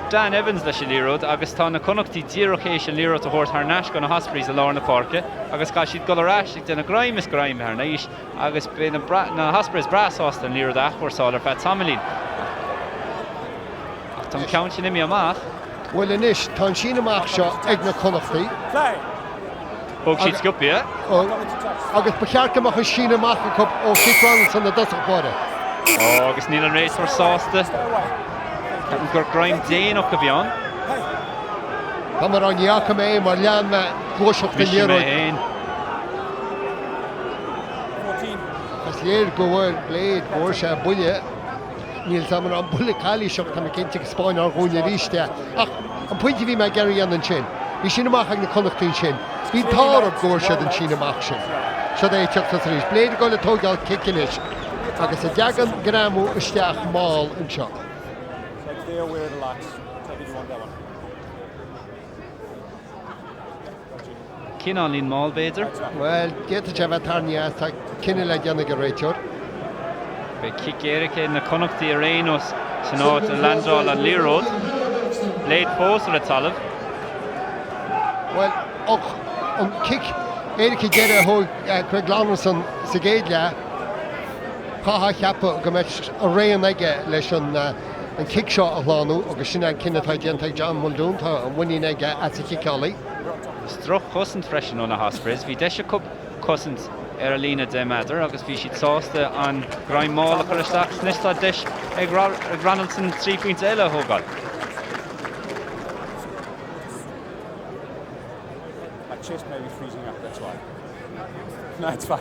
Dan Evans leis an líród agus tá na Connachtí díochéis an líród a thuirt th neis go na Ospreys a lá na parke agus cá siad goráis ag den na graim is graim ar níos agus be na Ospreys brasásta an líród achhuaáil ar fe tamlín. Ach tá ceann sin imi amach. Well inis tá sin amach seo ag na Connachtaí. Play! Bóg siad sciúpi, agus becheart amach sin amach a cup ó Chathair san na dosach báda. Agus níl an réitúir sásta. Ceapan gur graim déanaach go bheán. Tá mar an iach mé mar lean me glóiseach den líróid. 14. As léir go bhfuil bléad bór sé buile, níl tá mar an buile cailí seach tá cinnte Spáin ar gúine ríiste. Ach, an pointe bhí me geirí an sin. Bhí sin amach ag na Connachtaí sin. Bhí táir góir sé an sin amach sin. Se é teachtas rís. Bléad go le tógáil cicinis. Agus a deagan gramú isteach máil an seo. Take there, wear the locks. Take it, you want that one. Cinán lín máil béidir. Well, géta sé bheith tarnías tá cinenne le deanna go réiteúr. Be Chathair na Connachtí a rénos san áit an landráil an líród. Léad fós ar a talamh. Well, och an kick éidir géire thug Craig Landerson sa géad le chaá cheappa go meid a réon aige leis an kick seo a láú agus sinna cinenne tá déanta John Muldoon tá an bhaine aige a sa kickálaí. Struch cosint freisin ó na Ospreys. Bhí deise cup cosint ar a lína de meidir agus bhí siad sásta an graim mála chu isteach snis tá deis ag Ronaldson 3 points eile thógáil. My chest may be freezing up, that's why. No, it's fine.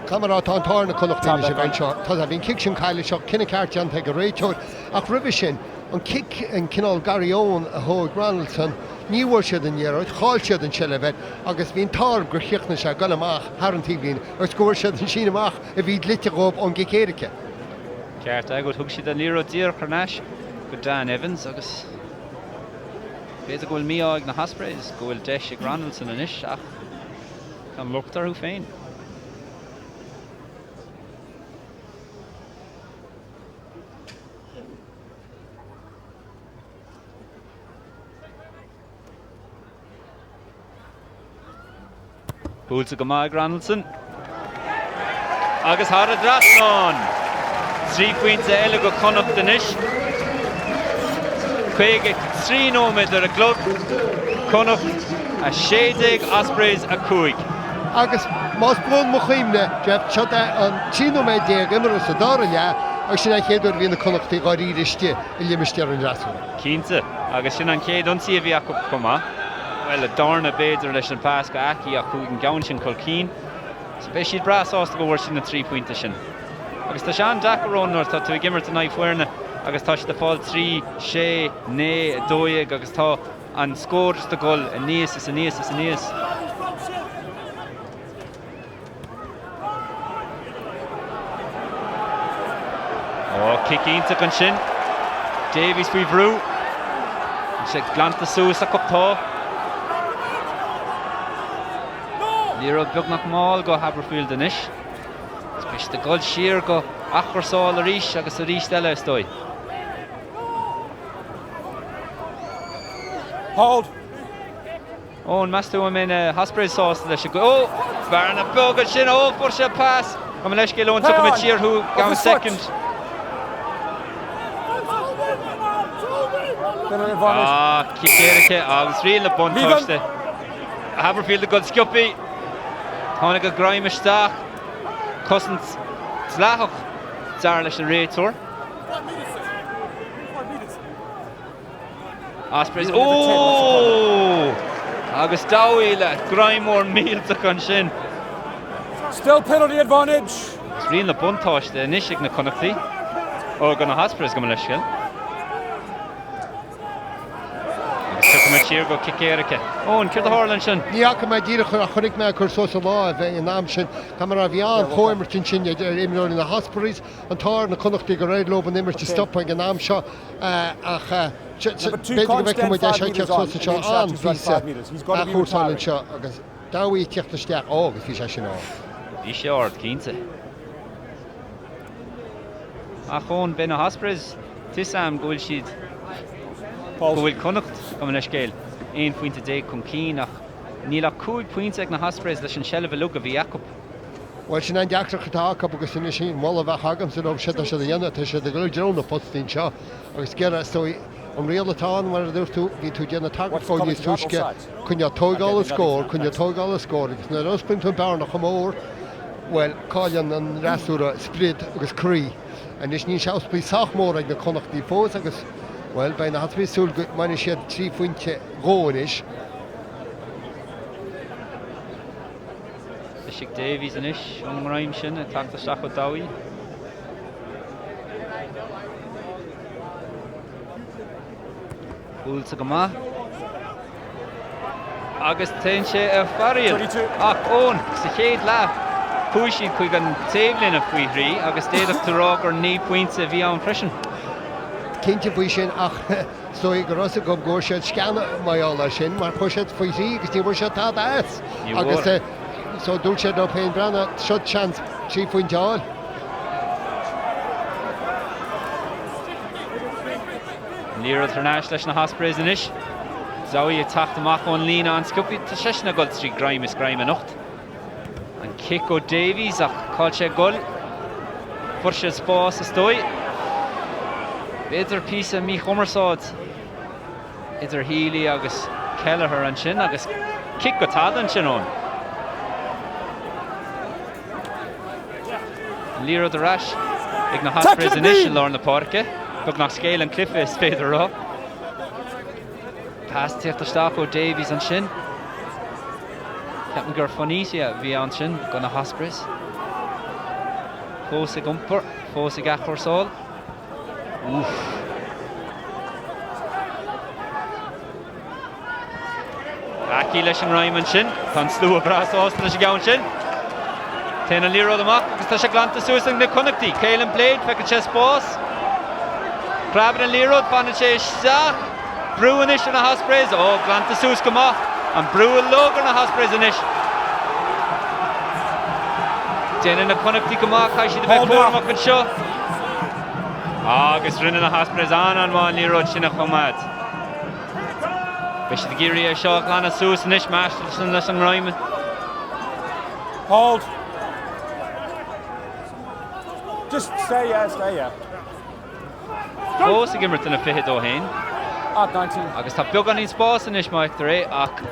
Camerá tá táir na Connachtaí sé bhain seo. Tá a bhín kick sin caiile seo cinenne ceart ag go réiteúr ach ribh sin an kick an cinál Gaillimhe a thug Ronaldson níhfuil siad an dhéróid, cháil siad an seilebheith agus bhín táir gur chiachna se go amach thar an tíblin ar scóir siad an sin amach a bhí litegóp an gicéirice. Ceart agad thug siad an líród dír chuneis go Dan Evans agus béidir go bhfuil míáig na Ospreys go bhfuil deis ag Ronaldson inis ach an luchtarú féin. Búlsa go maith Ronaldson. Agus thar a drasnán. 3 points eile go Connacht inis. Cúige 3 nóid ar a glub. Connacht a 16 Ospreys a Cúige. Agus más brún mo chuimne Jeff Chata an 10 nóid déag imar sa dára le agus sinna chéadúir bhí na Connachtaí gáí iste i liimistear an rasú. Cínta agus sin an céad ionsaí a bhí acu comá. Well, a darna béidir leis an pás go aici a chuig an gabhain sin colcín. So bé siad brasásta go bhfuir sin na 3 pointe sin. Agus tá sean dacarónir tá tú gimmart an naimhfuirne agus tá si de fáil 3, 6, 9, 2 agus tá an scór de gol a níos is a níos is a níos. Kick ínta an sin. Davies faoi bhrú. sé glanta sús a cuptá. Líróg beagnach máil go Haberfield inis. Spis de gol siar go achrasáil a ríis agus a ríis eile stoi. Hold. Ó, an meastú am in Ospreys sásta leis go. Ó, barna bogad sin, ó, for sé pass. Am leis go lón tuca mit siar hú gan second. Kicéirice agus riil na buntáiste. Haberfield a god sciupi. Tháinig go graim isteach. Cosint slachach dar leis an réitúir. Ospreys, oh! Agus dáile, graimór míltach an sin. Still penalty advantage. Is riil na buntáiste inisig na Connachtí. Ó gan na Ospreys go leis sin. Cheer go Kickerike. Owen, Kir the Horland sin. Níach me díra chu a chunig me chur so lá a bheith in am sin Camara bhíán choimmertin sin imir in na Ospreys an tar na Connacht go réid lob an immer to stop an am seo ach beidir go bheith mu sé ce so seo an ví a chósáin seo agus dáhí teachtasteach águs hí sé sin á. Bhí sé ord cínte. A chun ben na Ospreys Tisam gohfuil siad gohfuil Connacht go leis céil 1 pointe dé chun cí nach níl 2 pointe ag na Ospreys leis an sellh lu a bhí Jacob. Well sin an deachtar chutá agus sin sin mála bheith hagam sin ó si a dhéanana tá sé go deú na postín seo agus cear stoi an réalatáin mar a dúirtú hí tú déanana tagafáidí túisce chunne tógáil a scór chunne tógáil a scór agus na rospin tú bear nach mór well cáilean an rasúra sprid agus crí an is ní seaspí sach mór ag na Connachtí fós agus well bei na hatbí súl go maine siad 3 pointe góis. Bishik Davies an ish an raim sin a tak o dawi. Úl sa gama. Agus tein sé a farriil. Ach ón, sa chéad lá. Púisi chuig an tablin a fui hrí agus déadach tarrag ar 9 pointe bhí an freisin. Cinnte bhí sin ach stoi go rosa go ggóir siad sceanna maiála sin mar chuisiad faoi hrí agus tí bhfuil se tá as. Agus so dúil sé nó pein brana shot chance 3 pointáil. Lír International leis na Ospreys in ish. Zoe a tacht amach on lína an scupi tá sé na Gold Street Grime is Grime anocht. An kick o Davies ach cáil sé gol. Fuair sé spás a stoi. Beidir písa mí chomarsáid. Idir Healy agus Kelleher an sin agus kick go tad an sin on. Lír de Rash ag na Ospreys in ish lár na parke. Bug nach scéil an cliffe is féidir rá. Pass tíochtasteach ó Davies an sin. Ceapan gur Fonísia bhí an sin go na Ospreys. Fós ag umpar, fós ag achorsáil. Aki leis an raim an sin, tan slú a bras ásta leis a gabhain sin. Téann an líród amach, agus tá sé glanta suas na Connachtí. Caelan Blade feiceann sé spás. Craban an líród, fanna sé isteach. Brúan ish na Ospreys, glanta suas go amach. An brúan lógar na Ospreys in ish. Déann na Connachtí go amach, cai siad a bheith cór amach an seo. Agus rinne na Ospreys an bháin líród sin a chomad. Bheith siad géirí a seo glana suas in ish, meastal leis an roiime. Hold. Just stay yeah. Fós ag immert in a fihead ó hain. 19. Agus tá beag an ín spás in ish maic ré ach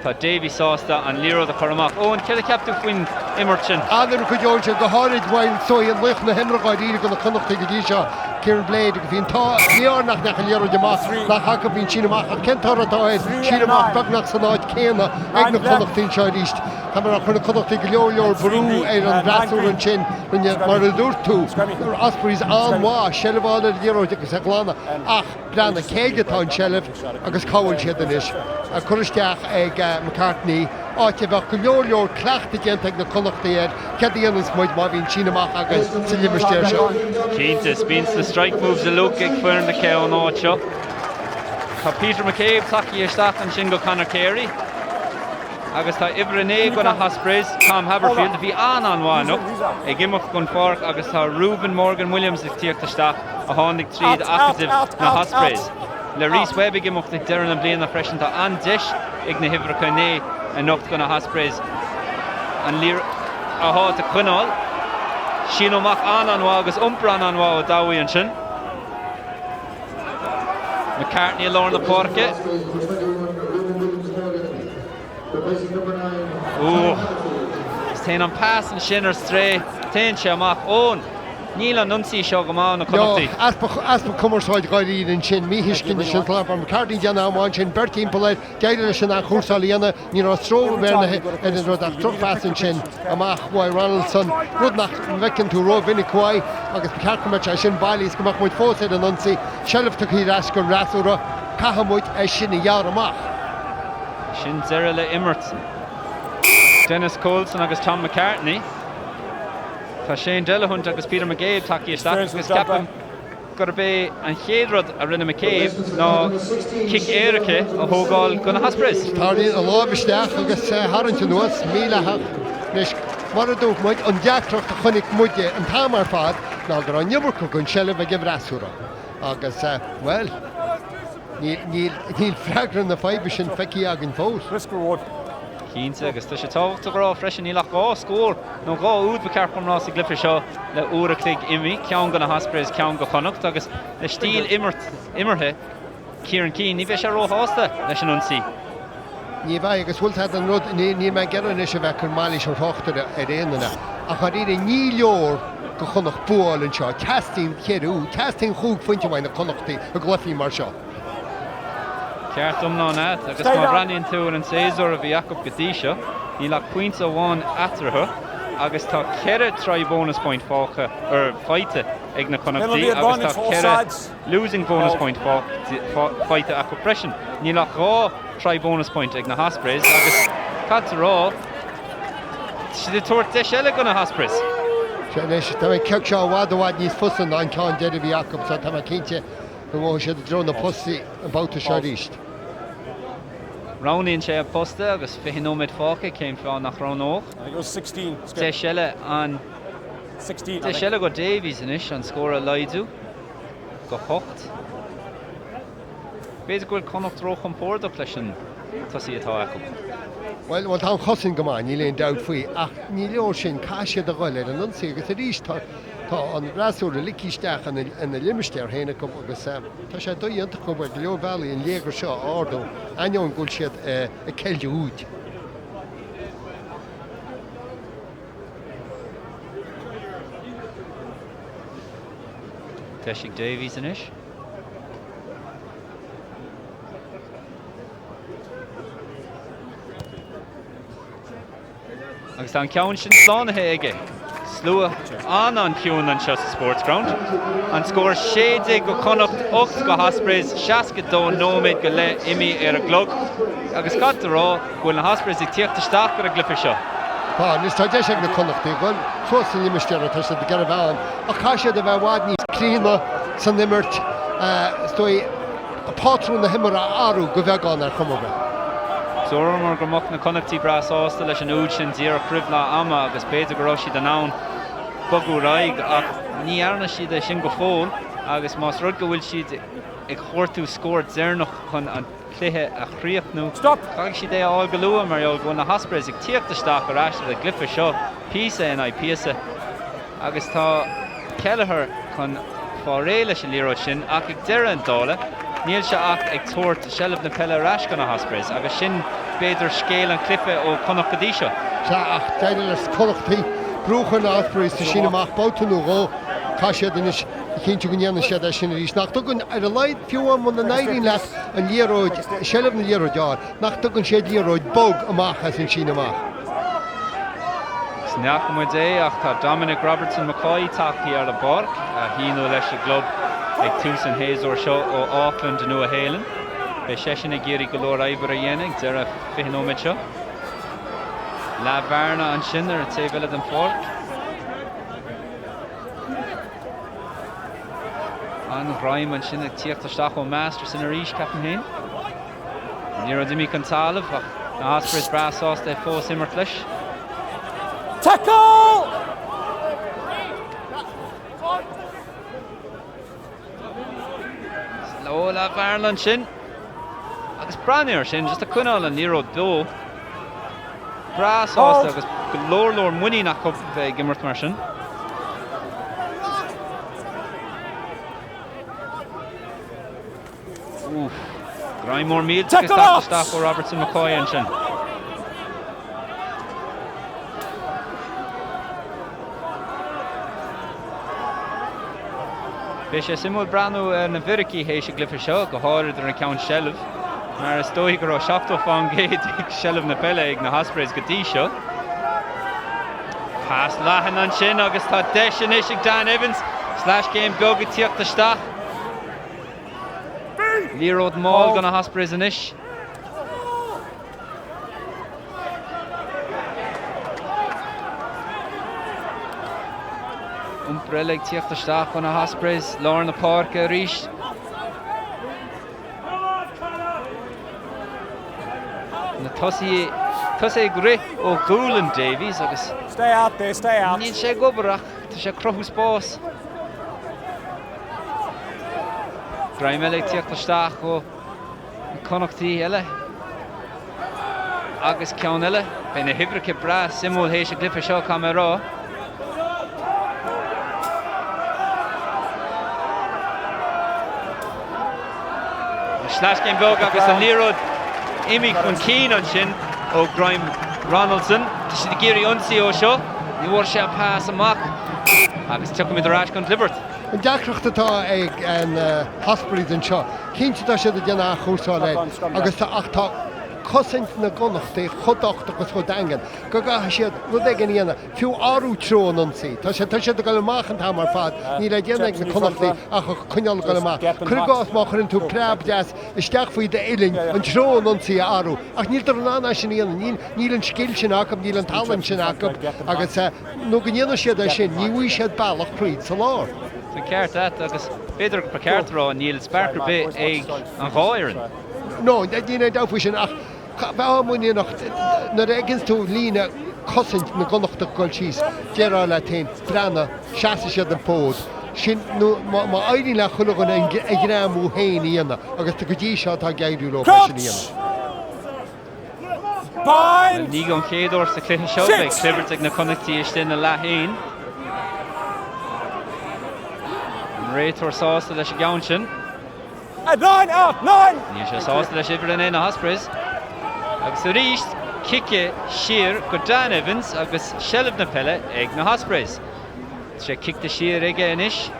tá Davy sásta an líród a choramach. Owen, céad a ceaptú faoin immert sin. Annar go deol se go háid bhain sóí an luch na himraáid go na Connachtí go dtí seo Kieran Blade go bhíon tá líornach nach an líród amach nach hacha bhín sin amach an centaur atáid sin amach beagnach san áid céanna ag na Connachtí seo ríist. Tá mar chun na Connachtí go leor brú ar an rasú an sin rinne mar a dúirtú ar Ospreys an mhá sellbháil ar líróid agus a glána ach breanna céigetá an sellh agus cáil siad an isis. A chuiristeach ag McCartney áte bheith go leor cleachta géanta ag na Connachtí ar ceadíananas muid má bhín sin amach agus sa limmersteir seo. Cíntas bíns na strike moves a look ag fuair na cé an áit seo. Tá Peter McCabe tací isteach an sin go Conor Carey. Agus tá Ibrené go na Ospreys, Tom Haberfield a bhí an bháinach ag imach gon fork agus tá Reuben Morgan Williams ag tíochtasteach a tháinig tríd active na Ospreys. Le Rhys Webb ag imach ag deireann an bliana freisin tá an deis ag na hifreacha né a nocht go na Ospreys. An lír a háit a chuineáil. Sin amach an bhá agus umpra an bhá ó dáhaí an sin. McCartney lár na parke. Téann an pass an sin ar stré, téann sé amach ón. Níl an numsaí seo go má na Connachtí. Aspa cumarsáid gáiríad an sin míhiiscin sin lápar McCartney deanna amháin sin bertín poleid gaidir sin an chósáilíana ní rá stróh bhéna in rud ach trochfas an sin amach Wai Ronaldson rud nach bhecinn tú ró vinnig chuáid agus McCartney sin bailís gomach muid fósaid an numsaí sellh tuí ras go rasúra cahamúid é sin i dhear amach. Sin zera le immert. Dennis Coulson agus Tom McCartney. Tá Shane Delahunt agus Peter McCabe taki isteach agus ceapim gur be an chéadrod a rinne McCabe ná kick éirice a thógáil gona Ospreys. Táí a lábhisteach agus Harrington nuas míle leis mar a dúh muid an deachtracht a chunig muide an tamar fad ná gur an nimmarcha gon sellh a gibhrasúra. Agus, well, níl freagran na feibe sin feici agin fós. Risk reward. Cínte agus tá sé táhacht a grá freisin ílach gá scór nó gá úd be cearpam rás i glyfir seo le úra clig imi ceann go na Ospreys ceann go Connacht agus le stíl immerthe Kieran Keane ní bheith sé róhásta leis an unsaí. Ní bheith agus bhfuil an rud ní me gean is a bheith chun máilí se thochttar a réanana a chu iad ní leor go Connacht búáil an seo testing cheirú, testing chúg fointe bhain na Connachtaí a glufií mar seo. Ceart ná net agus má braíonn tú an séúir a bhí Jacob gotí seo, ní le puinte amháin atrathe agus tá ceire try bonus point fácha ar feite ag na Connachtaí agus tá ceire losing bonus point feite a compression. Ní le rá try bonus point ag na Ospreys agus cat rá si de tuairt de seile go na Ospreys. Tá mé ceag seo bhád níos fusan an ceán deidir bhí Jacob sa tá cinnte go bhfuil sé dro na postaí an bouta se ríist. Roundíonn sé a posta agus 20 fáca céim fá nach Ránóch. It goes 16. Té seile an 16. Té seile go Davies inis an scór a leidú go hocht. Béidir gohfuil Connacht troch an pórdach leis an tosaí atá acu. Well, tá chosin go máin ní léon dat faoi ach ní leor sin caiisiad a gháil ar an unsaí agus a ríist tá an rasúra licíisteach an na limeisteir héna go agus tá sé dóíonnta go bhfuil Leo Valley an léagar seo ardú aineoin gúil siad a ceilde úd. Teisig Davies inis. Agus tá an ceann sin slánathe aige. Slua an ciún an seo sa Sportsground. An scór 6 go Connacht 8 go Ospreys 62 nóméid go le imi ar a glog. Agus cat rá bhfuil na Ospreys ag tíochttasteach ar a glyfir seo. Tá, nís tá deis ag na Connachtaí gáil fósan limeisteir tá sé de gar bheáin a caiisiad a bheith bhád níos clína san nimmert stoi a pátrún na himar a áú go bheagán ar chumbe. Zóramar go mocht na Connachtaí bras ásta leis an úd sin díar cribhla ama agus Beidh go raibh siad an ann bogú raig ach ní airna siad é sin go fóil agus más rud go bhfuil siad ag chóirtú scóir déirnach chun an cluiche a chríochnú. Stop! Chaig siad é áil go luam mar eol go na Ospreys ag tíochttasteach ar eiste le glyfir seo píosa in píosa agus tá Chathair chun fá ré leis an líróid sin ach ag deire an dála níl se ach ag tuairt sellh na pelle rais go na Ospreys agus sin beidir scéal an cliffe ó Connacht godí seo. Tá ach deidir leis Connachtaí brúchan na Ospreys tá sin amach boutanú ró caiisiad inis cinnte go nnéanana siad sin a rís nach tugann ar a leid fiúam man na 19 leis an líróid sellh na líróideáil nach tugann sé líróid bog amach as an sin amach. Sneach mu é ach tá Dominic Robertson McCoy taí ar le barc a híú leis a glob ag tús an héasúir seo ó Auckland in nua héileann. Bei sé sin ag géirí go leor éibre a dhéananig de a 20 seo. Le bharna an sin ar a téhile an fórc. An bhraim an sin ag tíochttasteach ó Masters in a ríis capan héin. Ní ra dimí an talamh ach na Ospreys brasásta é fós immert leis. Tackle! Sló le bharna sin. Agus braneir sin just a cuineáil an níró dó. Brasásta agus go leor muí nach chub bheith gimmert mar sin. Graim mór míl agus táisteach ó Robertson McCoy an sin. Bé sé simúil breanú na bhiricí hééis sé glyfir seo go háir ar an ceann sellh, mar is dóigh go raibh 7 fáin géad ag sellh na pelle ag na Ospreys gotí seo. Pass leathan an sin agus tá deis inis ag Dan Evans slash game go go tíochttasteach. Líród máil go na Ospreys inis. Umbrellig tíocht isteach chun na Ospreys, Lorna Parka ríist. Na tosaí gri ó Gúlan Davies agus Stay out there, stay out. níl sé gobarach, tá sé crothús bás. Graimelig tíocht isteach ó Connachtaí eile. Agus ceann eile, be na hibrice bra simúl hééis a glyfa seo camerá. Slash game bog agus an líród imi chun cín an sin ó Graham Ronaldson. Tá si de géirí ionsaí ó seo, ní bhfuair sé pás amach agus tucha mid arás chun Clibbert. An deachreacht atá ag an Ospreys an seo. Cínte tá siad a déanana chúsáil agus tá achtá cosint na Connachtaí chodacht agus chud dagan. Go gatha siad rud ag an dhéana fiú áú trón ansaí. Tá siad go amach an tamar fad, ní le déana ag na Connachtaí a chu chuineal go amach. Cruigás má chun tú crab deas isteach faoi de éling an trón ansaí áú. Ach níl ar an ána sin íana, níl an skill sin acham, níl an talan sin acham, agus nó go dhéana siad a sin, ní bhuaigh siad bailach príd sa lár. Tá ceart agus beidir go ceartrá níl sparcar bit ag an gáirin. No, dína dáfu sin ach bhehamúine nach na réigenn tú lína cosint na Connacht goil síos deará le tain brana seaasa siad an pód. Sin má éirín le chulagan ag grámú héin íana agus tá go dtí seo tá gaiidú lo sin íana. Ní an chéadúir sa cluiche seo ag Clibbert ag na Connachtaí is na lehéin. Réitúir sásta leis a gceann sin. Out, 9! Ní sé sásta leis ibre in na Ospreys. Agus a ríist kicke siar go Dan Evans agus Shelf na pelle ag na Ospreys. sé kickte siar ige inis.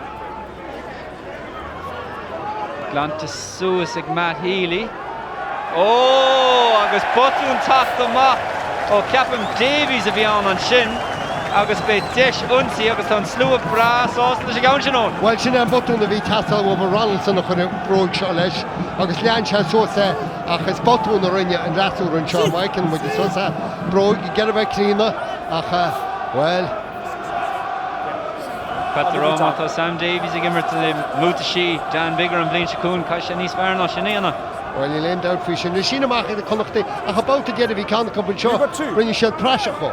Glanta suas ag Matt Healy. Agus botún tacht amach ó Captain Davies a bhí an sin. Agus be deis unsi agus an slúa bras ásta sé gawn sin ón. Well, sin an botún a bhí tastal ó Ronaldson a chun bróg seo leis, agus lean se sosa achas botún a rinne an rasú an seo maicin mu sosa bróg I gerbeh clína ach well. Patrón tá Sam Davies ag immer múta sí Dan Bigger an blin secún cai sé níos fearna sin éana. Well, I leaned out for sin. Sin amach in the Connacht ach about to get a bhí can come and show. Rinne sé prasha go.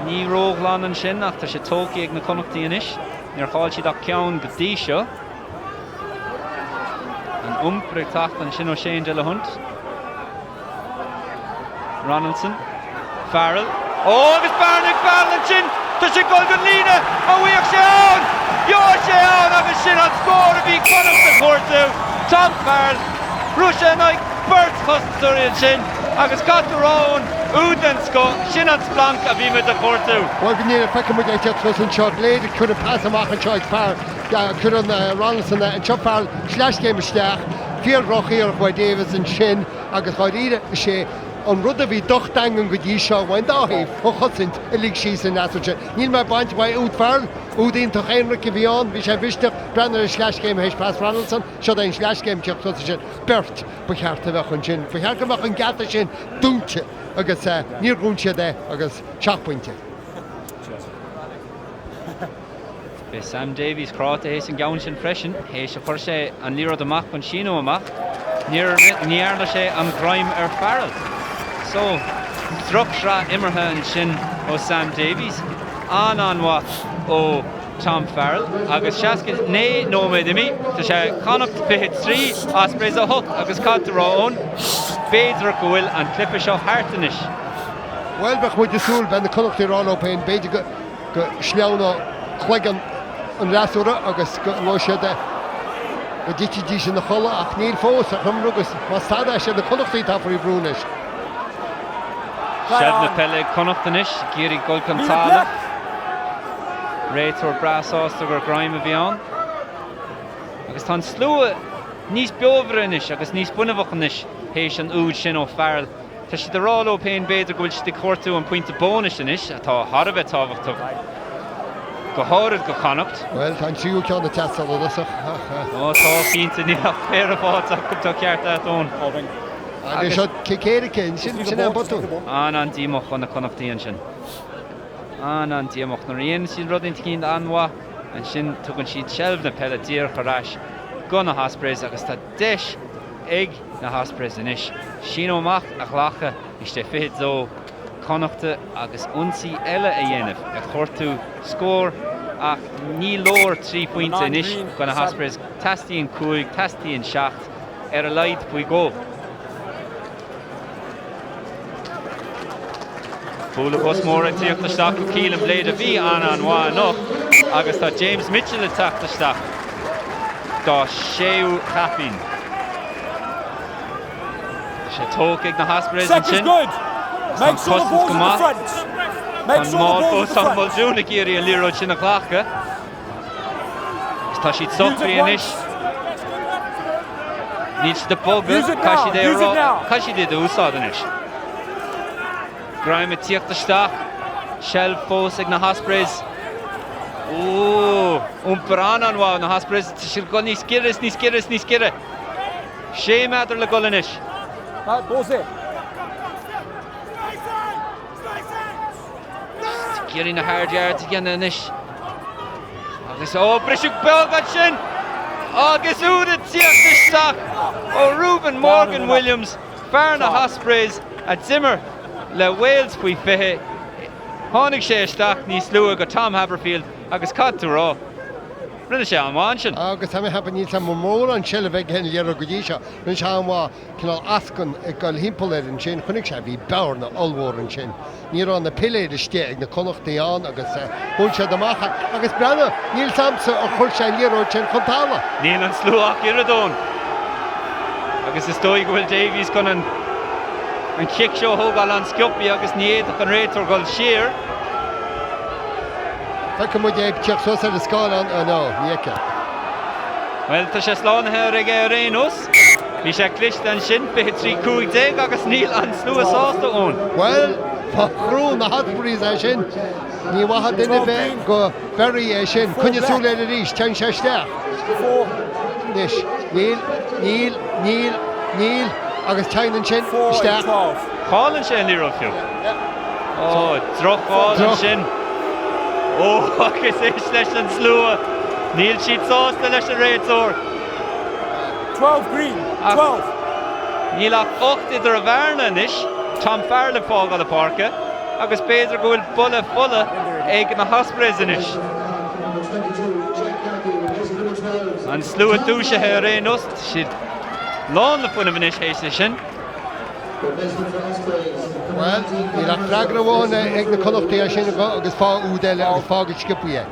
Ní róglan an sin ach tá sé tócaí ag na Connachtaí inis. Níor cháil siad ach ceann go dtí seo. An umpre tacht an sin ó Shane de la Hunt. Ronaldson. Farrell. Agus Barnick Farrell an sin. Tá sé gol go lína a bhuiach sé an. Jóir sé an agus sin an scór a bhí Connacht a chóirtú. Tom Farrell. Rúise an ag Bert chustúir an sin. Agus Catarón, Udensko, sin an splank a bhí me a chóirtú. Well, go níor feicim mu ag teachtas an seo léidir chun a pass amach an seo ag Farrell. Chun an Ronaldson an seo Farrell sleiscéim isteach. Fíor rochaí ar Beidh Davis an sin agus chuir sé an rud a bhí dochtangan go dtí seo bhain dáhíh ó chosint I líg síos an náte. Níl me baint bhaid út Farrell, údaíon tá chéanra go bhí an, bhí sé bhisteach brenner a sleiscéim hééis pass Ronaldson, seo é an sleiscéim teachtas sin Bert ba cheart a bheith an sin. Ba cheart go bheith an gata sin dúnte agus níor gúnte é agus seachpointe. Be Sam Davies cráta hééis an gawn sin freisin, hééis a chuir sé an líród amach chun síno amach, níarla sé an Grime ar Farrell. So, drop sra immerthe an sin ó Sam Davies, anhha ó Tom Farrell, agus seaca né nóméid imi, tá sé Connacht bithid 3 Ospreys a hook agus Catarón, Beidh go bhfuil an clipa seo hartanis. Well, bech muid súl ben na Connacht rán ó pein Beidh go sneána chuigan an rasúra agus go sé de go dtí sin na chola ach níl fós a chum rugus má sada sé na Connachtaí tá farí brúnis. Shed na pelle Connachtanis, Giri Gol Gonzala. Réitor brasásta gur Grime a bhí an. Agus tá slúa níos beohranis agus níos bunahhachanis hééis an úd sin ó Farrell. Tá si de rá ó pein Beidh go bhfuil si cuairtú an puinte bónis inis atá Harbheith táhachtach. Go háirad go Connacht. Well, tá tríú ceann na teastal ó lasach. Tá cínta ní féar a fáteach go tá ceart ón. Agus seo cicéad cén sin an botú. An díoch an na Connachtaíon sin. An díoch na réon sin rudin cín anha an sin tugann siad seilbh na pelletier choráis go na Ospreys agus tá deis ag na Ospreys inis. Sin óach a chhlacha iste fiad dó Connachta agus unsaí eile a dhéanamh a chuirtú scór ach ní lór 3 pointe inis go na Ospreys tastaíonn Cúige, tastaíonn seacht ar a leid buí go. Búla bus mór an tíocht na staach go cíl an bléad a bhí an bhá noch agus tá James Mitchell a teach na staach dá séú chapín. sé tóg ag na Ospreys an sin. Make sure the ball's in the front. Make sure the ball's in the front. Dúna géirí a líróid sin na chhlacha. Tá siad sochtaí inis. Níl de boga, caiisi dé úsáid inis. Graim a tíocht isteach, Shell fós ag na Ospreys. Umpar an bhá na Ospreys, siad go níos giris. 6 metr le goal inis. Ball's it. Géirí na hard yards again inis. Agus brisú belgad sin. Agus úda tíocht isteach ó Reuben Morgan Williams, fear na Ospreys a Zimmer le Wales faoi fithe. Tháinig sé isteach níos lua go Tom Haberfield agus cadú rá. Rinne sé an bhain sin. Agus tá hapan níl sam mór an seile bheith hen léar go dí seo. Rinne sé an bhá cinál ascan ag gáil himpelir an sin, chunig sé bhí bear na olmhór an sin. Ní an na piléad iste ag na Connachtaíon agus bhúil sé amach agus brena níl samsa a chuir sé léaróid sin chutála. Níl an slúach iradón. Agus is dóigh go bhfuil Davies gon an kick seo thógáil an sciopí agus níiad an réitor goil siar. Tá mu ag teach sos ar a scáil an níice. Well, tá sé slánathe ag réanús. Bhí sé clist an sin fiche 3-5 agus níl an slua sásta ón. Well, chrú na Ospreys é sin, ní bhaithe duine bheith go Berry é sin, chunne súla a ríis, tean sé isteach. Nis, níl, agus tean an sin isteach. Chálann sé an líróh fiú. Drochháil an sin. Agus is leis an slua. Níl siad sásta leis an réitor. 12 green, 12. Níl ach 8 idir a bharna inis, Tom Farrell fág a parca, agus beidir go bhfuil bulla ag na Ospreys inis. An slua dúisithe a réanús, siad lán le fuinna inis hééis sin. Well, níl ach freagra bhána ag na Connachtaí sin agus fá údaile agus fágad scipaí.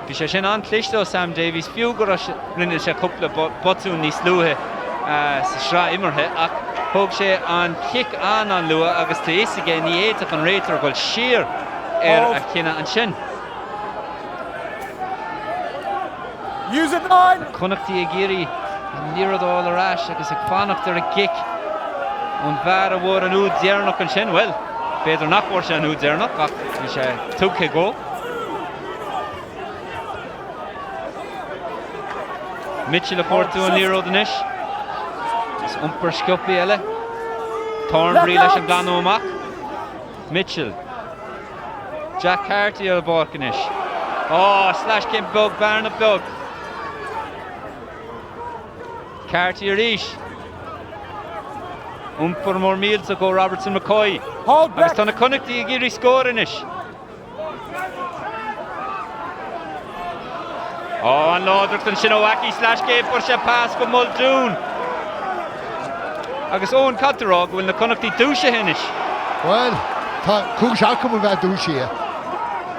Bhí sé sin an clistó Sam Davies fiú go rinne sé cúpla botún níos luathe sa srá imirthe ach thóg sé an kick an lua agus tá is igé ní éiteach an réitor goil siar a cinenne an sin. Use it 9. Connachtaí a géirí an líradáil arás agus ag fanacht ar a kick ón bhar a bhór an úd dearnach an sin. Well, beidir nach bhór sé an úd dearnach ach bhí sé tucha go. Mitchell a chuirtú an líród inis. Is umpar sciopí eile. Thornbury leis an glanó amach. Mitchell. Jack Carty a bhórc inis. Slash cin bug, barna bug. Carty a ríis. Umpar mór mílta go Robertson McCoy. Agus tá na Connachtaí a géirí scór inis. An láidir an sin óhaí slash céim for sé pás go Muldoon. Agus ón cadrá go bhfuil na Connachtaí dúise inis. Well, tá cúiseach go bheith dúise.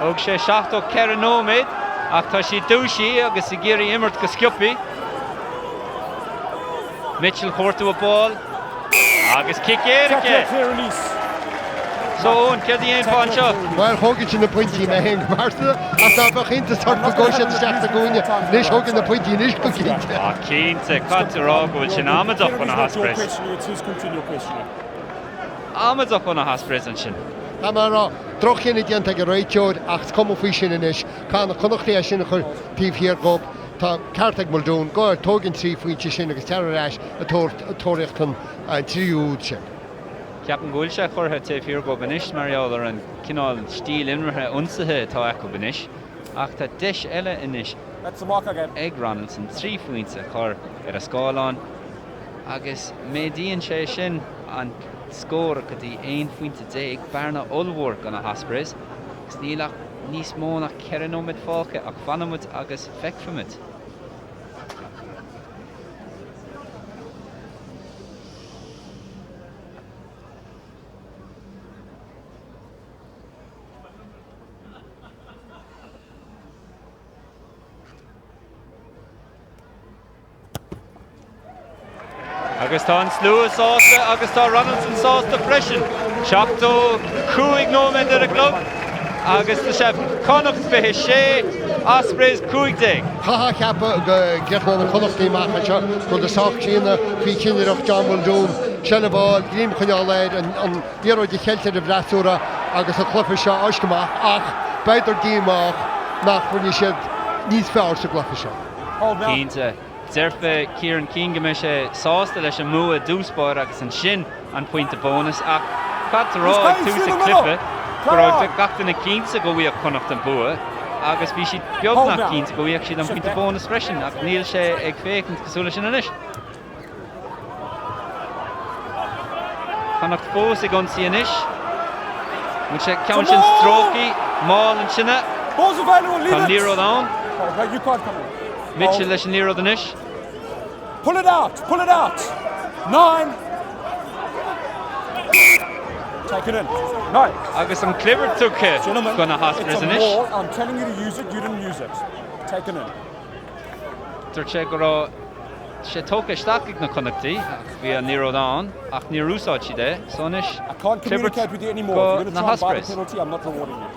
Og sé 7 ó ceithre nóméid ach tá sí dúise agus i géirí imirt go sciopí. Mitchell chuirtú a ball agus kick éirice. So ón céad í fáin seo. Well, thógad sin na pointí na hen marsa as tá bheith chinta sort go góise isteach a gúine, nis thógad na pointí nis go cínte. Cínte, cadrá go bhfuil sin amadach na Ospreys. Amadach na Ospreys an sin. Tá mar troch chéna déanta go réiteoid ach cum faoi sin inis, cá na Connachtaí sin chur tíomh hir gob tá cartag Muldoon go tógin trí faointe sin agus tearrás a tóireachtan an tríúd sin. Ceapan gúil se churtha té fíor go banis marall ar an cinál stíl imrethe unsathe tá acu banis ach tá 10 eile inis That's the mark again. ag Ronaldson trí faointe chur ar a scáilán agus médíonn sé sin an scóra go dtí 1 faointe 10 bearna olmhór gan na Ospreys gus nílach níos mó nach ceanóid fácha ach fanamid agus feicfamid. Agus tá an slú sásta agus tá Ronaldson sásta freisin. Seachtó Cúige nóid ar a glub agus tá sé Connacht fithe sé Ospreys Cúige. Chaha ceappa go gceapna an Connachtaí macha seo go de sách sína fí cineireach John Muldoon sena bháil Gaillimhe chuneáil an díróid cheiltear a bhreaúra agus a chlufa seo oscaach ach beidir díach nach chuine siad níos fearr sa chlufa seo. Cínte Deirfe Kieran Gaillimhe sé sásta leis an mua dúspáir agus an sin an pointe bónus ach chatarrá túsa clifa go gachtain na cínta go bhíoh Connacht an bua agus bhí siad beag nach cínta go bhíoh siad an pointe bónus freisin ach níl sé ag fécinn cosúla sin inis. Connacht fós ag ionsaí inis mu sé ceann sin strócaí máil an sinna tá níród ann. You can't come in. Mitchell leis an níród inis. Pull it out. 9. Take it in. 9. Agus an clibber tucha Gentlemen, gona it's Ospreys a inis. maul. I'm telling you to use it. You didn't use it. Take it in. Tar sé go rá sé tóca isteach na Connachtaí ach bhí an níród ann ach ní rúsáid si dé so inis I can't communicate with you anymore. go If you're na going to try and buy the Ospreys. penalty, I'm not rewarding you.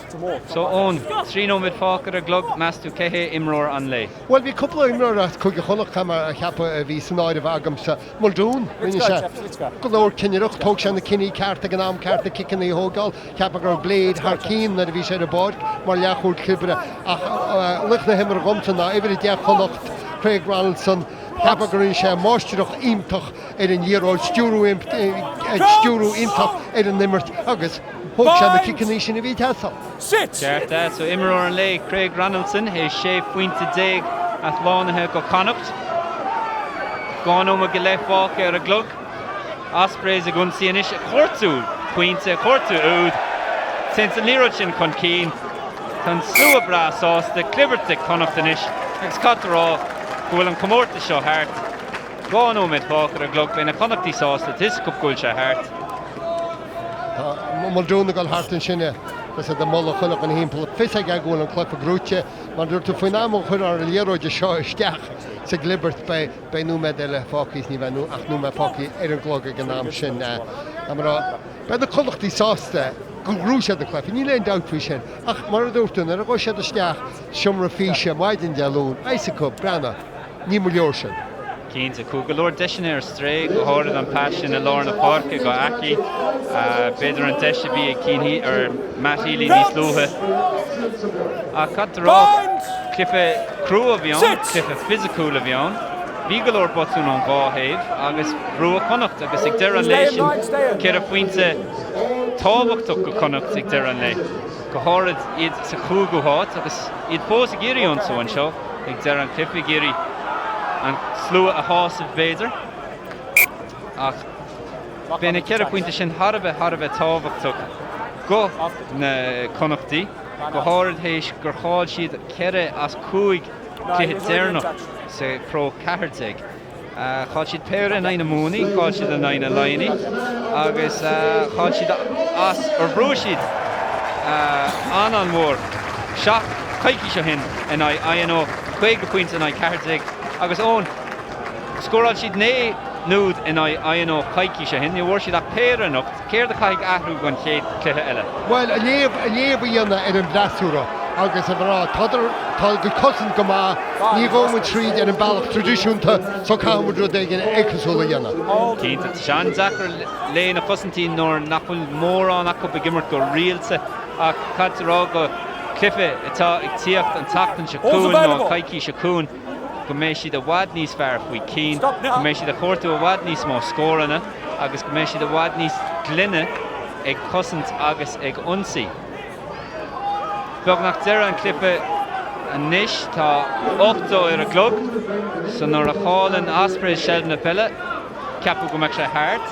It's a maul. So ón trí nóid fácar a glug measú céthe imróir an lei. Well, bhí cúpla imreir a chuige Connacht chama a cheappa a bhí sanáid a bhagam sa Muldoon. Let's go, Jeff. Let's go. Go leir cineireach tóg sé na cinní carta gan am carta kicin í hógáil ceappa gur Beidh thar cín na a bhí sé a bád mar leachúil clibre ach lich na himar gomta na ibre deach Connacht Craig Ronaldson ceappa gur sé máisteach imtach ar an díróid stúrú imtach ar an nimmert agus thóg sé na kicin sin a bhí teasal. Sit. Cearta so imróir an lei Craig Ronaldson hé sé pointe 10 at lánathe go Connacht. Gáinóm a go le fáca ar a glug. Ospreys a gunsaí inis chortú pointe chortú úd. Tint an níróid sin chun cín. Tá slú a bra sásta cliberte Connacht inis agus catarrá go bhfuil an comórta seo thart. Gáinóm id fáca ar a glug bhí na Connachtaí sásta tis go gúil sé thart. Muldoon a gáil hartan sinne gus a molla chunach an hímpel fis ag agúil an clufa grúte mar dúirtu faoin am chur ar an léróide seo isteach sa glibert bei nú me eile fácís ní bheith ach nú me fáci ar an glóga gan am sin amrá be na Connachtaí sásta go grúise a clufa ní leon dautfuí sin ach mar a dúirtún ar a go sé isteach siomra físe maidin dealún eisico brena ní mo leor sin. Cínta cúga leor deisina ar stré go háirid an patch in a lár na parca go aici beidir an deise bhí cín ar maithílí níos lutha a catarrá clifa crú a bhíán clifa fisiciúil a bhíán bhí go leor botún an bháhéamh agus brú a Connacht agus ag deir an lei sin ceir a pointe tábhachtach go Connacht ag deir an lei go háirid iad sa chúgu háit agus iad fós a géirí an so an seo ag deir an clifa géirí an slú a hás of Beidh ach bhína ceir a pointe sin Harbheith tábhachtach go na Connachtaí go háirid hééis gur cháil siad ceire as cúig cithe déirnach sa cró ceartaigh. Cháil siad péir in aine múnaí, cháil siad in aine lainní agus cháil siad as ar brú siad an mór seach caiici seo hin in aonó 2 pointe in ceartaigh agus ón scóráil siad né núd in aonó caiici sé hin, ní bhfuair siad a péir anocht, céir de caiig ahrú gan chéad cluiche eile. Well, a léomh dhéanana ar an bhreaúra agus a bhrá tá go cosan go má ní bhfuil tríd ar an bailach tradiisiúnta so cámudú ag an écosúla dhéana. Cínta sean zachar léon na cosantí nóir nach bhfuil mór an acu be gimmart go rialsa ach catarrá go Cliffy, atá ag tíocht an tachtan se cún nó caiicí se cún go mééis siad a bhad níos fearr faoi cín, go mééis siad a chuirtú a bhad níos mó scóranna agus go mééis siad a bhad níos glunne ag cosint agus ag ionsaí. Beag nach deire an Cliffy an níis tá 8 ar a glog, so nuair a chálann Ospreys Sheldon na pille, ceapú go mbeadh sé thart.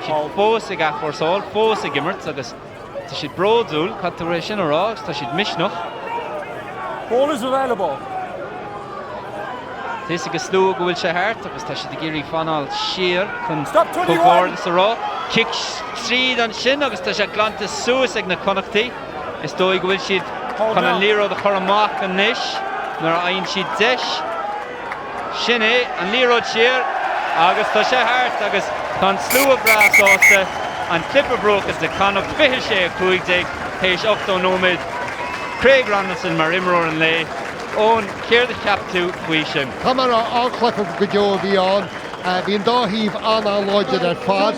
Siad fós ag achforsáil, fós ag immert agus tá siad bródúil, cad tú rééis sin ará, tá siad misneach. Ball is available. Tís agus slú go bhfuil sé thart agus tá siad géirí fanáil siar chun Stop, cógáil sa rá. Kick tríd an sin agus tá sé glanta suas ag na Connachtaí. Is dói go bhfuil siad chun an líród a chur amach an níis, nuair a aon siad deis. Sin é an líród siar agus tá sé thart agus tá slú a bhrásáasta an clipper brochas de Connacht 26 héis 8 nóid. Craig Ronaldson mar imróir an lé. Ón céir de ceaptú faoi sin. Tá mar á Clifford go deo bhí an, bhíon dáhíomh an láide ar fad,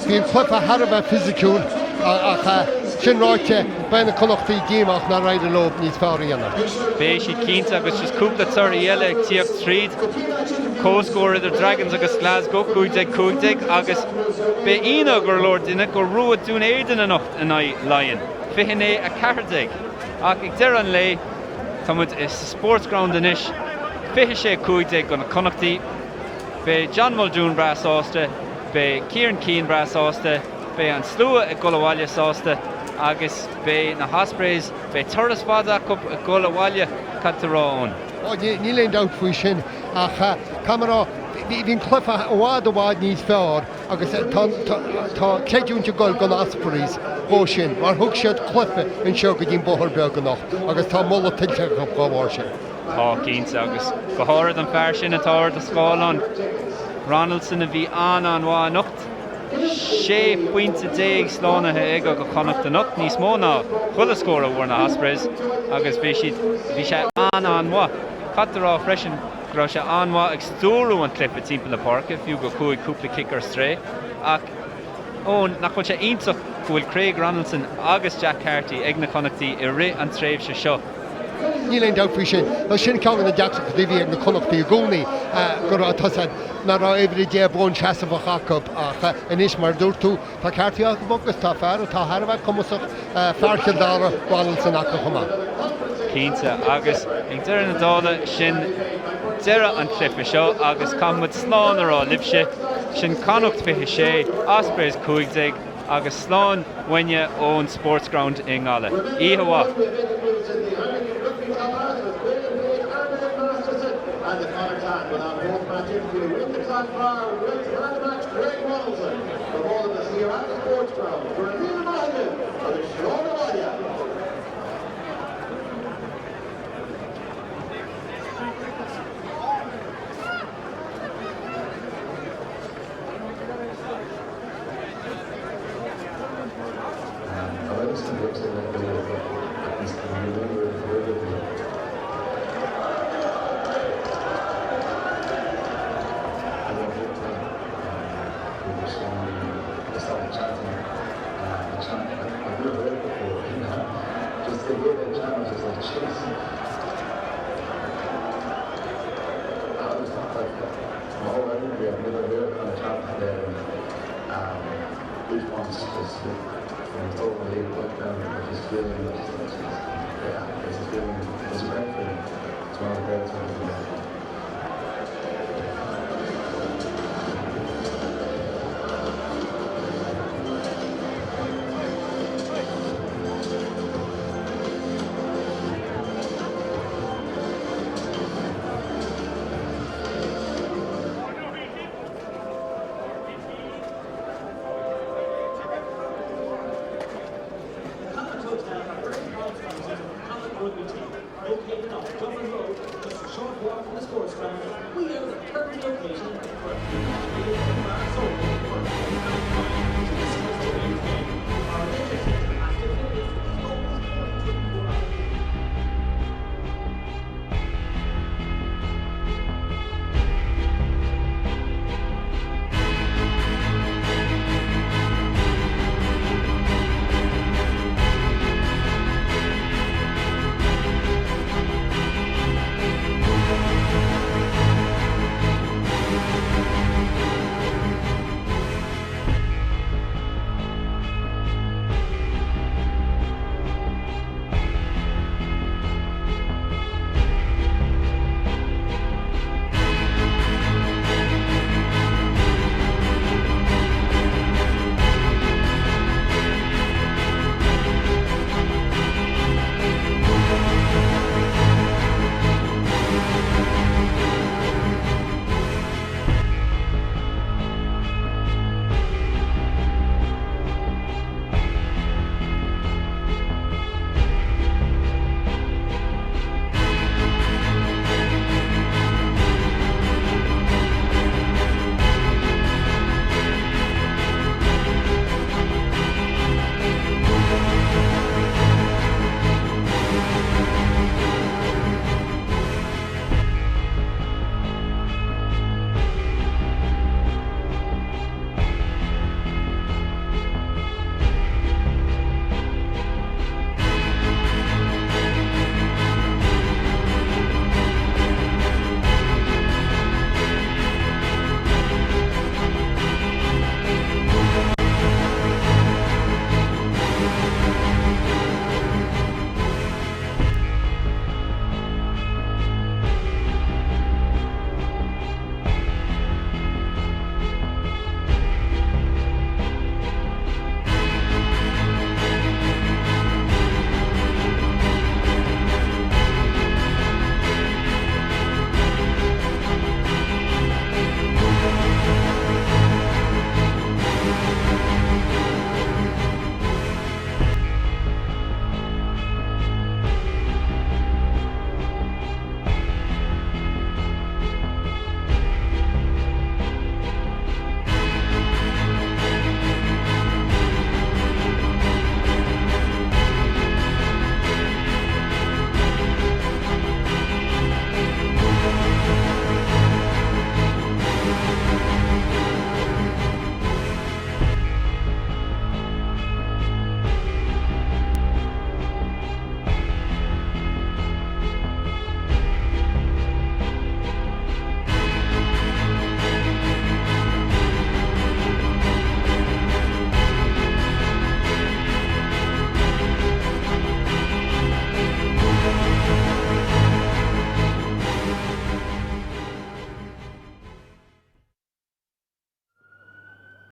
bhíon Clifford Harbh physiciúil ach sin ráite beina Connachtaí géimeach na raid a lob níos fearríanana. Bé siad cínta agus just cúpla tuirí eile ag tíocht tríd. Cóscóir idir Dragons agus Glasgow 15 agus bé ina gur Lord duine go ruúd dún éidir na nocht in Lion. Fihinné a 40 ach ag deir an lé tá muid is Sportsground inis 25 go na Connachtaí. Bé John Muldoon brasáasta, bé Kieran Keane brasáasta, bé an slúa ag Galway sásta agus bé na Ospreys, bé turas fada cup ag Galway catarán. Ní léon dát faoi sin ach camera hín Clifford bhád a bhád níos fearr agus tá céidúnta goil gan Ospreys ó sin, mar thug siad Clifford in seo go dtíon bothar beag go nacht agus tá molla tiltte go bháir sin. Tá cínta agus go háird an fearr sin atáir a scáilán. Ronaldson a bhí an bhá nocht. 6 pointe déag slánathe ag go Connacht a nocht níos mó ná chuile scóra bhór na Ospreys agus bhí sé an bhá. Catará freisin gra sé an bhá ag stúrú an Clifford timp na parca fiú go cúig cúpla kicker stré ach ón nach chuil sé ionach bhfuil Craig Ronaldson agus Jack Carty ag na Connachtaí i ri an tréimh se seo. Ní léon dát faoi sin, le sin ceann na deach go bhí ag na Connachtaí a gcónaí gur tá na rá éidir dé brón seasamh acu ach inis mar dúirtú tá Carty a bogus tá fearr tá Harbh cumasach fearchadára Ronaldson acu chumá. Cínta agus ag deir na dála sin deire an Clifford seo agus cammuid slán ará libse sin Connacht 26, Ospreys 15 agus slán waine ón Sportsground in Galway. Íhuá. And the Connacht hand will have both match interview with the top bar with man of the match Craig Ronaldson. The ball of the here at the Sportsground for a new Mulligan for the Chonnacht. Located on Dublin Road, just a short walk from the Sportsground, we are the perfect location for